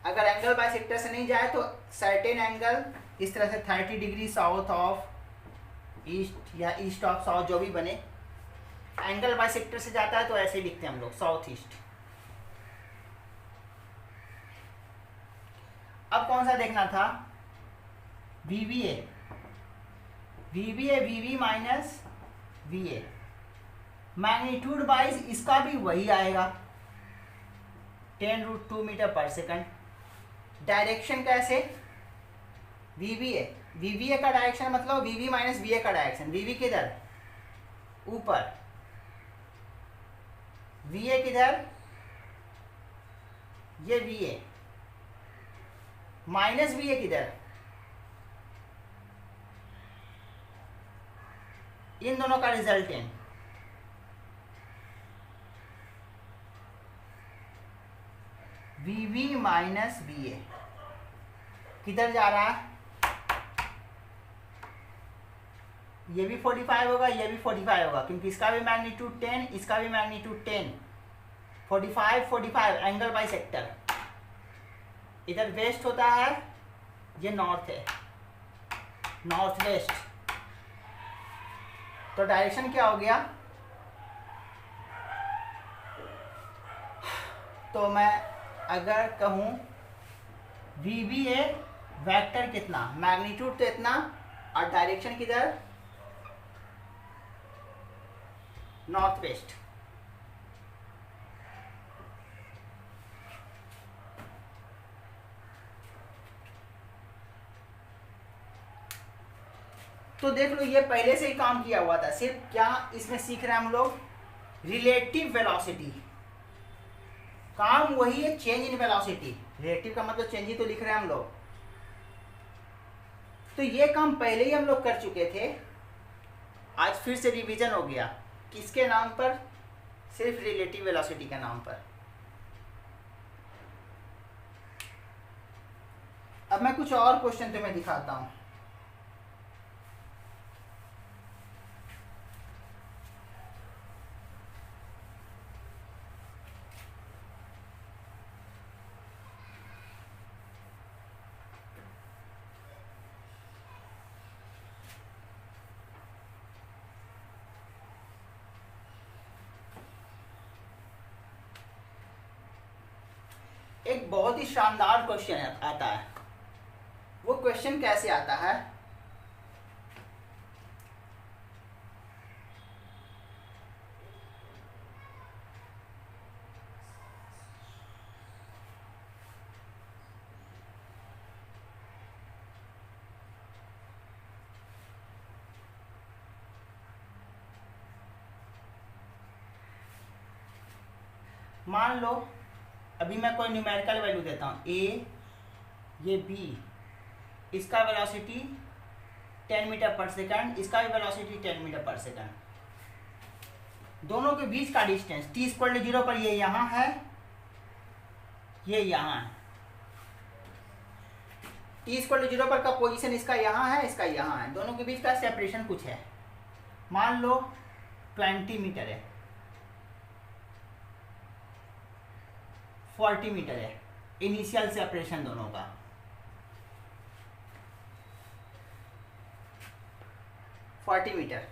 अगर एंगल बाई सेक्टर से नहीं जाए तो सर्टेन एंगल इस तरह से 30 डिग्री साउथ ऑफ ईस्ट या ईस्ट ऑफ साउथ जो भी बने, एंगल बाई सेक्टर से जाता है तो ऐसे ही लिखते हैं हम लोग, साउथ ईस्ट। अब कौन सा देखना था, V B A, V B A V B minus V A, magnitude wise इसका भी वही आएगा, 10√2 मीटर पर सेकंड। डायरेक्शन कैसे, वी बी ए का डायरेक्शन मतलब V B minus V A का डायरेक्शन। वी बी किधर, ऊपर, वी ए किधर, ये V A, minus V A किधर, इन दोनों का resultant V B minus V A किधर जा रहा है, ये भी 45 होगा, ये भी 45 होगा, क्योंकि इसका भी मैग्नीट्यूड 10, इसका भी मैग्नीट्यूड 10, 45 45 एंगल बाई सेक्टर। इधर वेस्ट होता है, ये नॉर्थ है, नॉर्थ वेस्ट। तो डायरेक्शन क्या हो गया, तो मैं अगर कहूं वी बी ए वेक्टर कितना, मैग्नीट्यूड तो इतना, और डायरेक्शन किधर, नॉर्थ वेस्ट। तो देख लो ये पहले से ही काम किया हुआ था, सिर्फ क्या इसमें सीख रहे हैं हम लोग, रिलेटिव वेलोसिटी। काम वही है, चेंज इन वेलोसिटी। रिलेटिव का मतलब चेंज ही तो लिख रहे हैं हम लोग। तो ये काम पहले ही हम लोग कर चुके थे, आज फिर से रिवीजन हो गया। किसके नाम पर, सिर्फ रिलेटिव वेलोसिटी के नाम पर। अब मैं कुछ और क्वेश्चन तुम्हें दिखाता हूं। एक बहुत ही शानदार क्वेश्चन आता है। वो क्वेश्चन कैसे आता है? मान लो अभी मैं कोई न्यूमेरिकल वैल्यू देता हूँ, ए, ये बी, इसका वेलोसिटी 10 मीटर पर सेकंड, इसका भी वेलोसिटी 10 मीटर पर सेकंड। दोनों के बीच का डिस्टेंस t=0 पर ये यहाँ है, ये यहाँ है। t=0 पर का पोजीशन इसका यहाँ है, इसका यहाँ है। दोनों के बीच का सेपरेशन कुछ है, मान लो 20 मीटर है, 40 मीटर है इनिशियल सेपरेशन दोनों का। $40 मीटर।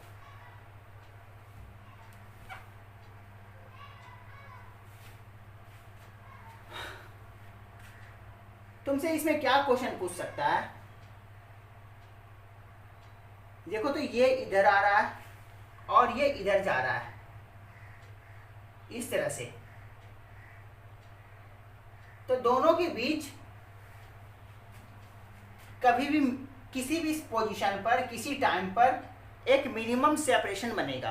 तुमसे इसमें क्या क्वेश्चन पूछ सकता है? देखो तो ये इधर आ रहा है और ये इधर जा रहा है, इस तरह से। तो दोनों के बीच कभी भी किसी भी पोजीशन पर किसी टाइम पर एक मिनिमम सेपरेशन बनेगा।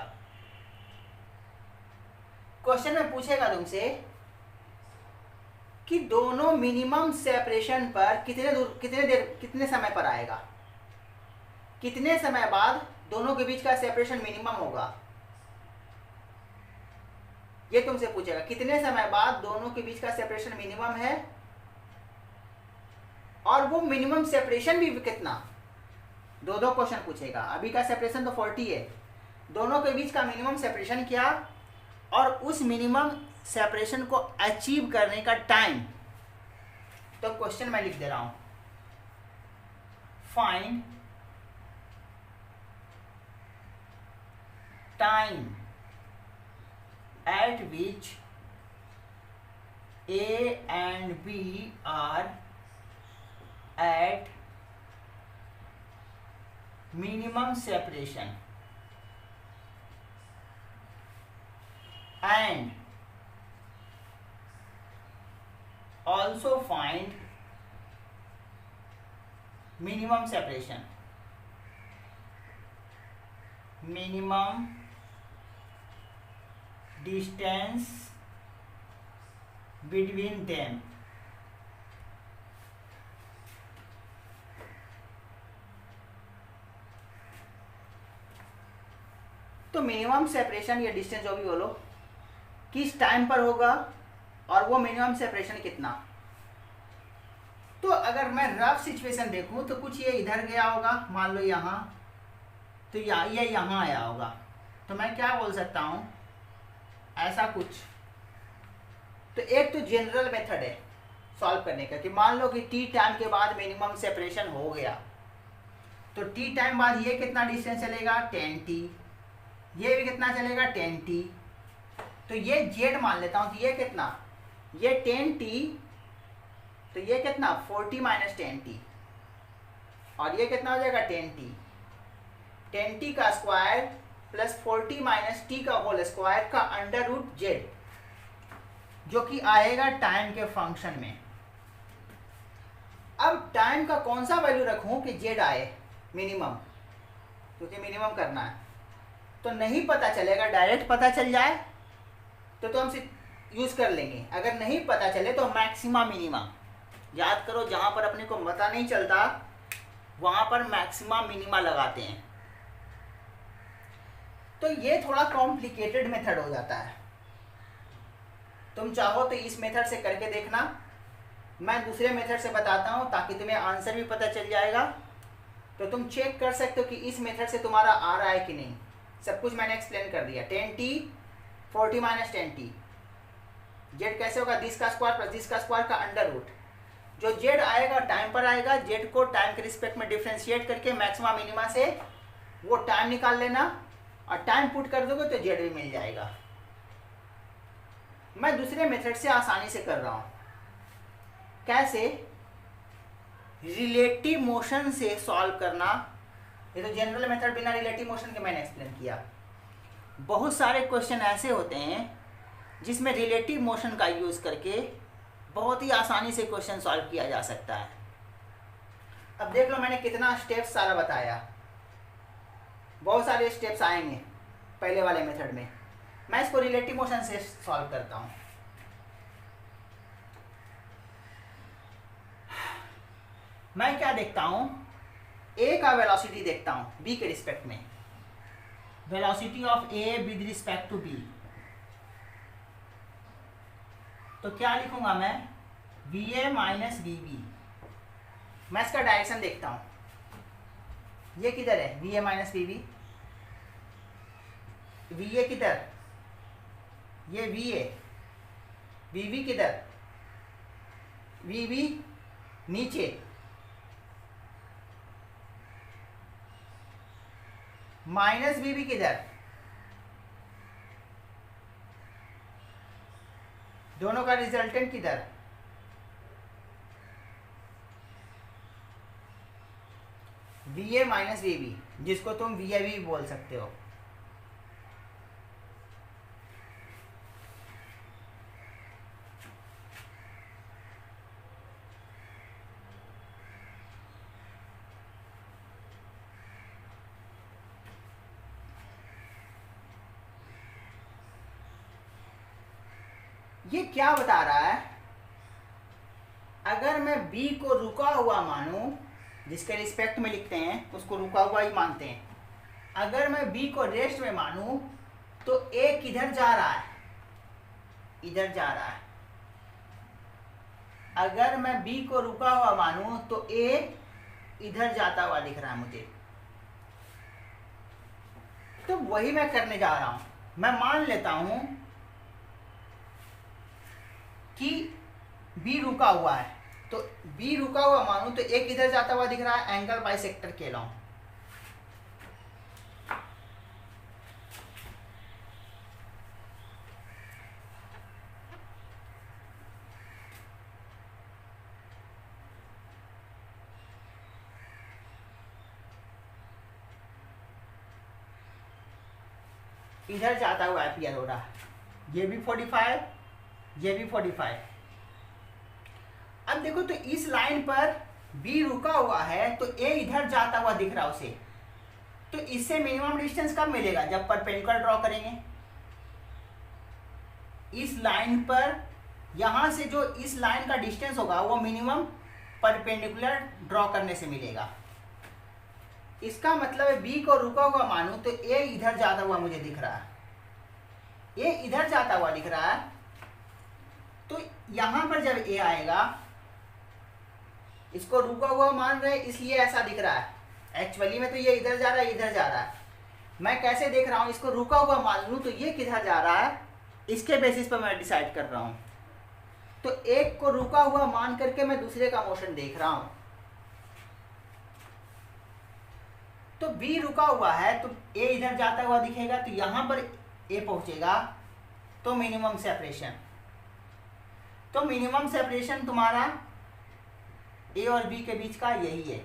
क्वेश्चन में पूछेगा तुमसे कि दोनों मिनिमम सेपरेशन पर कितने समय पर आएगा, कितने समय बाद दोनों के बीच का सेपरेशन मिनिमम होगा। ये तुमसे पूछेगा कितने समय बाद दोनों के बीच का सेपरेशन मिनिमम है, और वो मिनिमम सेपरेशन भी कितना। दो क्वेश्चन पूछेगा। अभी का सेपरेशन तो 40 है, दोनों के बीच का मिनिमम सेपरेशन क्या, और उस मिनिमम सेपरेशन को अचीव करने का टाइम। तो क्वेश्चन मैं लिख दे रहा हूं, find time at which A and B are at minimum separation and also find minimum separation, minimum distance between them। तो मिनिमम सेपरेशन या डिस्टेंस जो भी बोलो किस टाइम पर होगा, और वो मिनिमम सेपरेशन कितना। तो अगर मैं रफ सिचुएशन देखूं तो कुछ ये इधर गया होगा, मान लो यहाँ, तो ये यहाँ आया होगा। तो मैं क्या बोल सकता हूं, ऐसा कुछ। तो एक तो जनरल मेथड है सॉल्व करने का कि मान लो कि टी टाइम के बाद मिनिमम सेपरेशन हो गया, तो टी टाइम बाद ये कितना डिस्टेंस चलेगा 10t, ये भी कितना चलेगा 10t। तो ये जेड मान लेता हूं, तो ये कितना, ये 10t, तो ये कितना 40 - 10t, और ये कितना हो जाएगा 10t। 10t का स्क्वायर प्लस 40 - t का होल स्क्वायर का √z, जो कि आएगा टाइम के फंक्शन में। अब टाइम का कौन सा वैल्यू रखूं कि z आए मिनिमम, क्योंकि मिनिमम करना है। तो नहीं पता चलेगा, डायरेक्ट पता चल जाए तो हम यूज कर लेंगे, अगर नहीं पता चले तो मैक्सिमा मिनिमा। याद करो, जहां पर अपने को पता नहीं चलता वहां पर मैक्सिमा मिनिमा लगाते हैं। तो ये थोड़ा कॉम्प्लिकेटेड मेथड हो जाता है। तुम चाहो तो इस मेथड से करके देखना, मैं दूसरे मेथड से बताता हूं ताकि तुम्हें आंसर भी पता चल जाएगा। तो तुम चेक कर सकते हो कि इस मेथड से तुम्हारा आ रहा है कि नहीं। सब कुछ मैंने एक्सप्लेन कर दिया। 10t 40 - 10t, जेड कैसे होगा, दिस का स्क्वायर प्लस दिस का स्क्वायर का √। जो जेड आएगा टाइम पर आएगा, जेड को टाइम के रिस्पेक्ट में डिफ्रेंशिएट करके मैक्सिमा मिनिमा से वो टाइम निकाल लेना, और टाइम पुट कर दोगे तो जेड भी मिल जाएगा। मैं दूसरे मेथड से आसानी से कर रहा हूं। कैसे रिलेटिव मोशन से सॉल्व करना। ये तो जनरल मेथड बिना रिलेटिव मोशन के मैंने एक्सप्लेन किया। बहुत सारे क्वेश्चन ऐसे होते हैं जिसमें रिलेटिव मोशन का यूज़ करके बहुत ही आसानी से क्वेश्चन सॉल्व किया जा सकता है। अब देख लो मैंने कितना स्टेप्स सारा बताया। बहुत सारे स्टेप्स आएंगे पहले वाले मेथड में। मैं इसको रिलेटिव मोशन से सॉल्व करता हूँ। मैं क्या देखता हूँ, ए का वेलोसिटी देखता हूँ बी के रिस्पेक्ट में। Velocity of A with respect to B, तो क्या लिखूंगा मैं, V A minus V B. मैं इसका डायरेक्शन देखता हूँ, ये किधर है, V A minus V B. V A किधर, ये वी ए, वी बी किधर, वी बी नीचे, माइनस वी बी किधर, दोनों का रिजल्टेंट किधर, V A minus V B, जिसको तुम वी ए भी बोल सकते हो। ये क्या बता रहा है, अगर मैं B को रुका हुआ मानूं, जिसके रिस्पेक्ट में लिखते हैं उसको रुका हुआ ही मानते हैं। अगर मैं B को रेस्ट में मानूं तो A किधर जा रहा है, इधर जा रहा है। अगर मैं B को रुका हुआ मानूं तो A इधर जाता हुआ दिख रहा है मुझे। तो वही मैं करने जा रहा हूं। मैं मान लेता हूं कि B रुका हुआ है, तो B रुका हुआ मानूं तो एक इधर जाता हुआ दिख रहा है, एंगल बाइसेक्टर कहलाऊं। इधर जाता हुआ अपीयर हो रहा है, ये भी 45, ये भी 45। अब देखो तो इस लाइन पर B रुका हुआ है तो A इधर जाता हुआ दिख रहा है उसे। तो इससे मिनिमम डिस्टेंस कब मिलेगा, जब परपेंडिकुलर ड्रॉ करेंगे। इस लाइन पर यहां से जो इस लाइन का डिस्टेंस होगा वो मिनिमम परपेंडिकुलर ड्रॉ करने से मिलेगा। इसका मतलब है B को रुका हुआ मानूं तो A इधर जाता हुआ मुझे दिख रहा है, A इधर जाता हुआ दिख रहा है। तो यहां पर जब A आएगा, इसको रुका हुआ मान रहे इसलिए ऐसा दिख रहा है। एक्चुअली में तो ये इधर जा रहा है, इधर जा रहा है। मैं कैसे देख रहा हूं, इसको रुका हुआ मान लूं तो ये किधर जा रहा है, इसके बेसिस पर मैं डिसाइड कर रहा हूं। तो एक को रुका हुआ मान करके मैं दूसरे का मोशन देख रहा हूं। तो B रुका हुआ है तो A इधर जाता हुआ दिखेगा, तो यहां पर A पहुंचेगा तो मिनिमम सेपरेशन। तो मिनिमम सेपरेशन तुम्हारा A और B के बीच का यही है,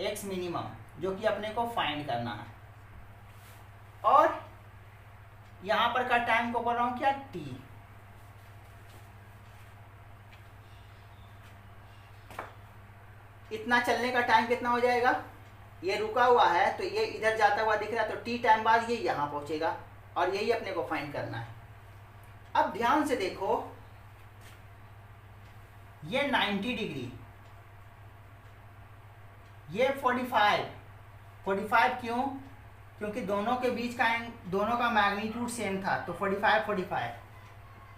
x मिनिमम, जो कि अपने को फाइंड करना है। और यहां पर का टाइम को बोल रहा हूं क्या, t। इतना चलने का टाइम कितना हो जाएगा, ये रुका हुआ है तो ये इधर जाता हुआ दिख रहा है, तो t टाइम बाद ये यहां पहुंचेगा और यही अपने को फाइंड करना है। अब ध्यान से देखो, ये 90 डिग्री, ये 45 क्यों, क्योंकि दोनों के बीच का दोनों का मैग्नीट्यूड सेम था, तो 45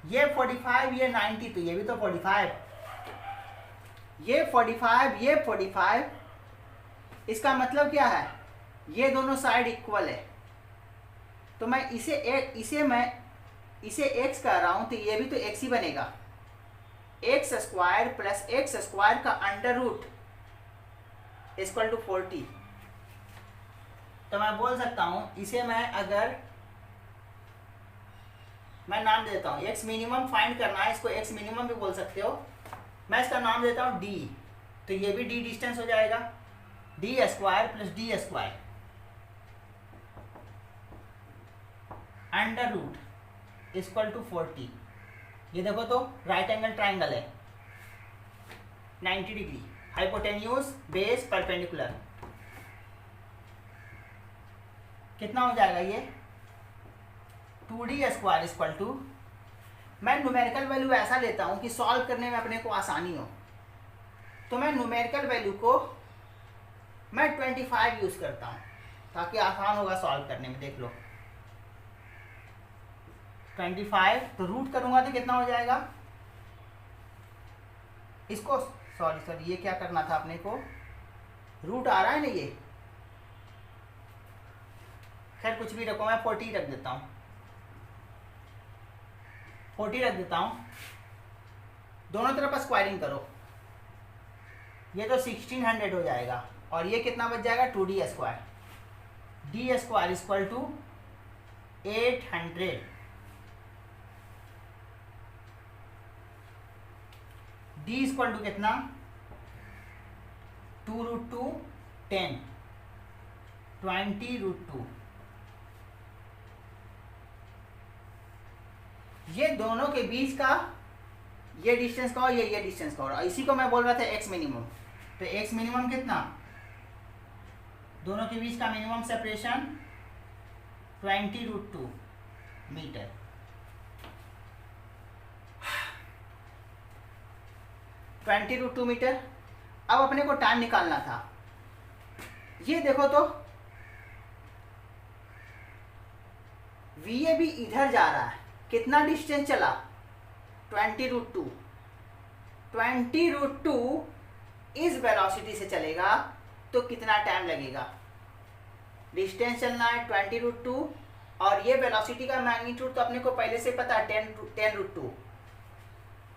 ये 45, ये 90, तो ये भी तो 45, ये 45, ये 45। इसका मतलब क्या है, ये दोनों साइड इक्वल है। तो मैं इसे x कह रहा हूं तो ये भी तो x ही बनेगा। x square plus x square का अंडर रूट इक्वल टू 40। तो मैं बोल सकता हूं, इसे मैं अगर मैं नाम देता हूं, x मिनिमम फाइंड करना है, इसको x मिनिमम भी बोल सकते हो, मैं इसका नाम देता हूँ डी, तो ये भी डी डिस्टेंस हो जाएगा, D square plus D square under root equal to 40। ये देखो तो राइट एंगल ट्राइंगल है, 90 डिग्री, हाइपोटेन्यूज बेस परपेंडिकुलर। कितना हो जाएगा ये 2d स्क्वायर इक्वल टू, मैं न्यूमेरिकल वैल्यू ऐसा लेता हूँ कि सॉल्व करने में अपने को आसानी हो, तो मैं न्यूमेरिकल वैल्यू को मैं 25 यूज करता हूँ ताकि आसान होगा सॉल्व करने में। देख लो 25, तो रूट करूंगा तो कितना हो जाएगा, इसको सॉरी ये क्या करना था अपने को, रूट आ रहा है ना ये, खैर कुछ भी रखो, मैं 40 रख देता हूँ, 40 रख देता हूँ। दोनों तरफ स्क्वायरिंग करो, ये तो 1600 हो जाएगा और ये कितना बच जाएगा 2d square, D square equal to 800, D equal to कितना 2√2 10 20√2। ये दोनों के बीच का ये डिस्टेंस का और ये डिस्टेंस का, और इसी को मैं बोल रहा था एक्स मिनिमम। तो एक्स मिनिमम कितना, दोनों के बीच का मिनिमम सेपरेशन 20√2 मीटर। (20√2 मीटर। अब अपने को टाइम निकालना था। ये देखो तो VA भी इधर जा रहा है, कितना डिस्टेंस चला 20√2, 20√2 इस वेलोसिटी से चलेगा तो कितना टाइम लगेगा, डिस्टेंस चलना है 20√2 और ये वेलोसिटी का मैग्नीट्यूड तो अपने को पहले से पता है 10√2,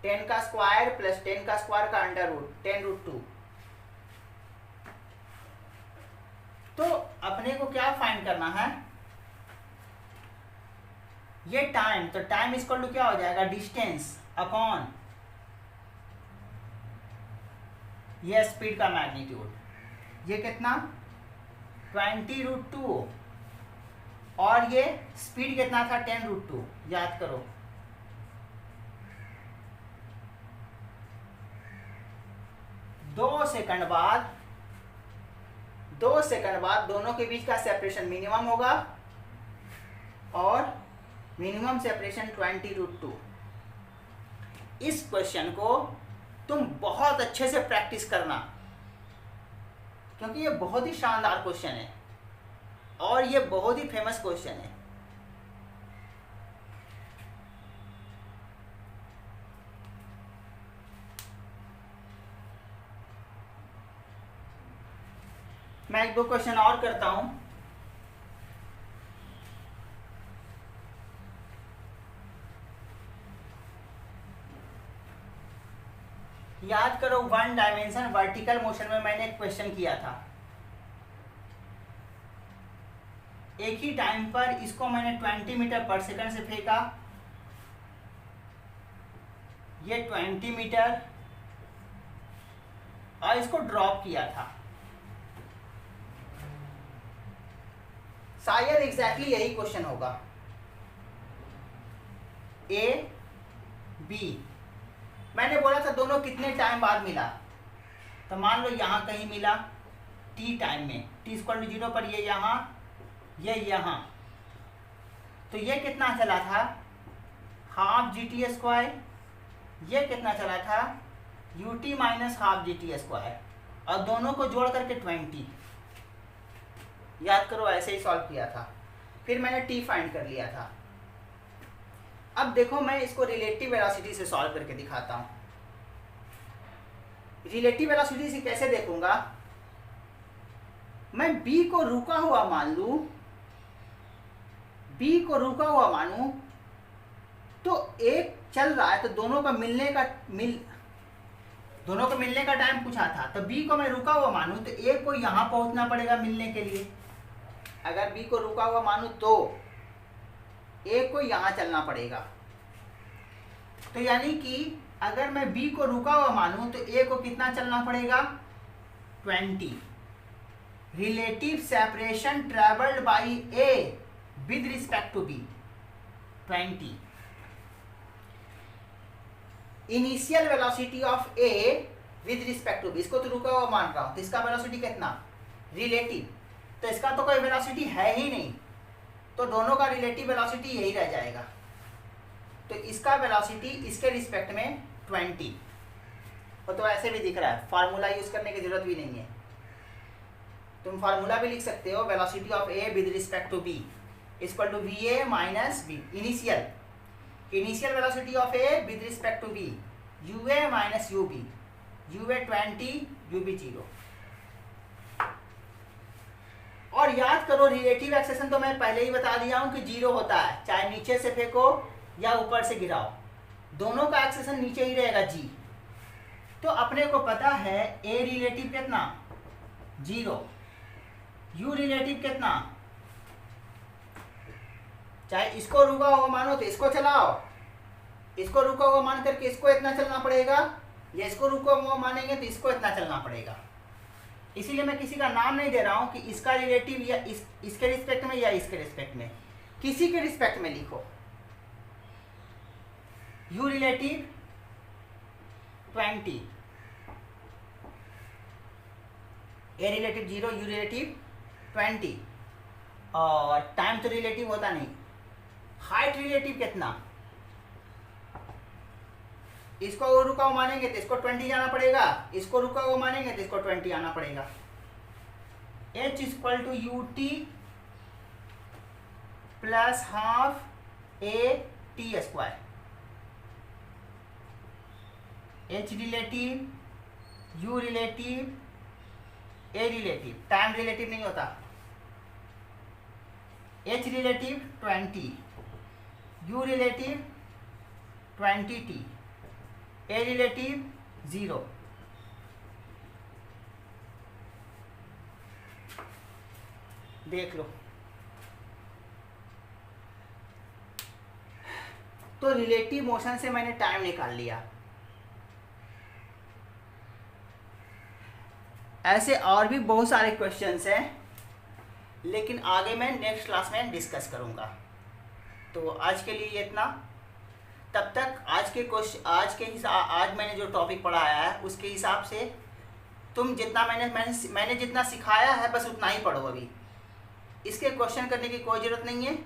10 का स्क्वायर प्लस 10 का स्क्वायर का अंडर रूट 10√2। तो अपने को क्या फाइंड करना है, ये टाइम, तो टाइम इक्वल टू क्या हो जाएगा डिस्टेंस अपॉन ये स्पीड का मैग्नीट्यूड, ये कितना 20√2 और ये स्पीड कितना था 10√2, याद करो। दो सेकंड बाद दोनों के बीच का सेपरेशन मिनिमम होगा और मिनिमम सेपरेशन 20√2। इस क्वेश्चन को तुम बहुत अच्छे से प्रैक्टिस करना क्योंकि ये बहुत ही शानदार क्वेश्चन है और ये बहुत ही फेमस क्वेश्चन है। मैं एक दो क्वेश्चन और करता हूं। याद करो 1 डायमेंशन वर्टिकल मोशन में मैंने एक क्वेश्चन किया था, एक ही टाइम पर इसको मैंने 20 मीटर पर सेकंड से फेंका, ये 20 मीटर और इसको ड्रॉप किया था। शायद एग्जैक्टली यही क्वेश्चन होगा। A B मैंने बोला था दोनों कितने टाइम बाद मिला, तो मान लो यहां कहीं मिला T टाइम में, T = 0 पर ये यहां ये यहां, तो ये कितना चला था हाफ GT², ये कितना चला था UT - हाफ GT², और दोनों को जोड़ करके 20। याद करो ऐसे ही सॉल्व किया था, फिर मैंने T फाइंड कर लिया था। अब देखो मैं इसको रिलेटिव वेलोसिटी से सॉल्व करके दिखाता हूं। रिलेटिव वेलोसिटी से कैसे देखूंगा, मैं B को रुका हुआ मान लूं, B को रुका हुआ मानूं, तो एक चल रहा है तो दोनों का मिलने का टाइम पूछा था, तो B को मैं रुका हुआ मानूं तो एक को यहां पहुंचना पड़ेगा मिलने के लिए। अगर B को रुका हुआ मानूं तो एक को यहां चलना पड़ेगा, तो यानी कि अगर मैं बी को रुका हुआ मानूं तो ए को कितना चलना पड़ेगा, 20। Relative separation travelled by A with respect to B, 20। Initial velocity of A with respect to B, इसको तो रुका हुआ मान रहा हूं, तो इसका वेलोसिटी कितना, रिलेटिव, तो इसका तो कोई वेलोसिटी है ही नहीं, तो दोनों का रिलेटिव वेलोसिटी यही रह जाएगा। तो इसका वेलोसिटी इसके रिस्पेक्ट में 20, और तो ऐसे भी दिख रहा है, फार्मूला यूज करने की जरूरत भी नहीं है, तुम फार्मूला भी लिख सकते हो, velocity of A with respect to B equal to V A minus B. Initial velocity of A with respect to B, U A minus U B, U A 20, U B 0। और याद करो relative accession तो मैं पहले ही बता दिया हूं कि 0 होता है, चाहे नीचे से फेंको या ऊपर से गिराओ, दोनों का एक्सेशन नीचे ही रहेगा जी। तो अपने को पता है ए रिलेटिव कितना, 0, यू रिलेटिव कितना, चाहे इसको रुका हुआ मानो तो इसको चलाओ, इसको रुका हुआ मान करके इसको इतना चलना पड़ेगा, या इसको रुका हुआ मानेंगे तो इसको इतना चलना पड़ेगा। इसीलिए मैं किसी का नाम नहीं दे रहा हूं कि इसका रिलेटिव या इसके रिस्पेक्ट में या इसके रिस्पेक्ट में, किसी के रिस्पेक्ट में लिखो। You relative 20, a relative 0, you relative 20, और टाइम तो रिलेटिव होता नहीं। हाइट रिलेटिव कितना, इसको रुका हुआ मानेंगे तो इसको 20 जाना पड़ेगा, इसको रुका हुआ मानेंगे तो इसको 20 आना पड़ेगा। h equal to U T plus half A T square. h relative, u relative, a relative, time relative नहीं होता। h relative 20, u relative 20t, a relative 0। देख लो, तो रिलेटिव मोशन से मैंने टाइम निकाल लिया। ऐसे और भी बहुत सारे क्वेश्चंस हैं, लेकिन आगे मैं नेक्स्ट क्लास में डिस्कस करूंगा। तो आज के लिए इतना। तब तक आज मैंने जो टॉपिक पढ़ाया है उसके हिसाब से तुम जितना मैंने जितना सिखाया है बस उतना ही पढ़ो। अभी इसके क्वेश्चन करने की कोई ज़रूरत नहीं है।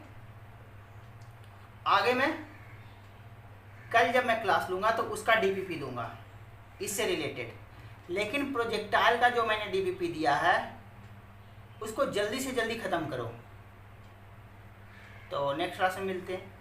आगे मैं कल जब मैं क्लास लूँगा तो उसका डीपीपी दूंगा इससे रिलेटेड, लेकिन प्रोजेक्टाइल का जो मैंने डीपीपी दिया है उसको जल्दी से जल्दी ख़त्म करो। तो नेक्स्ट क्लास में मिलते हैं।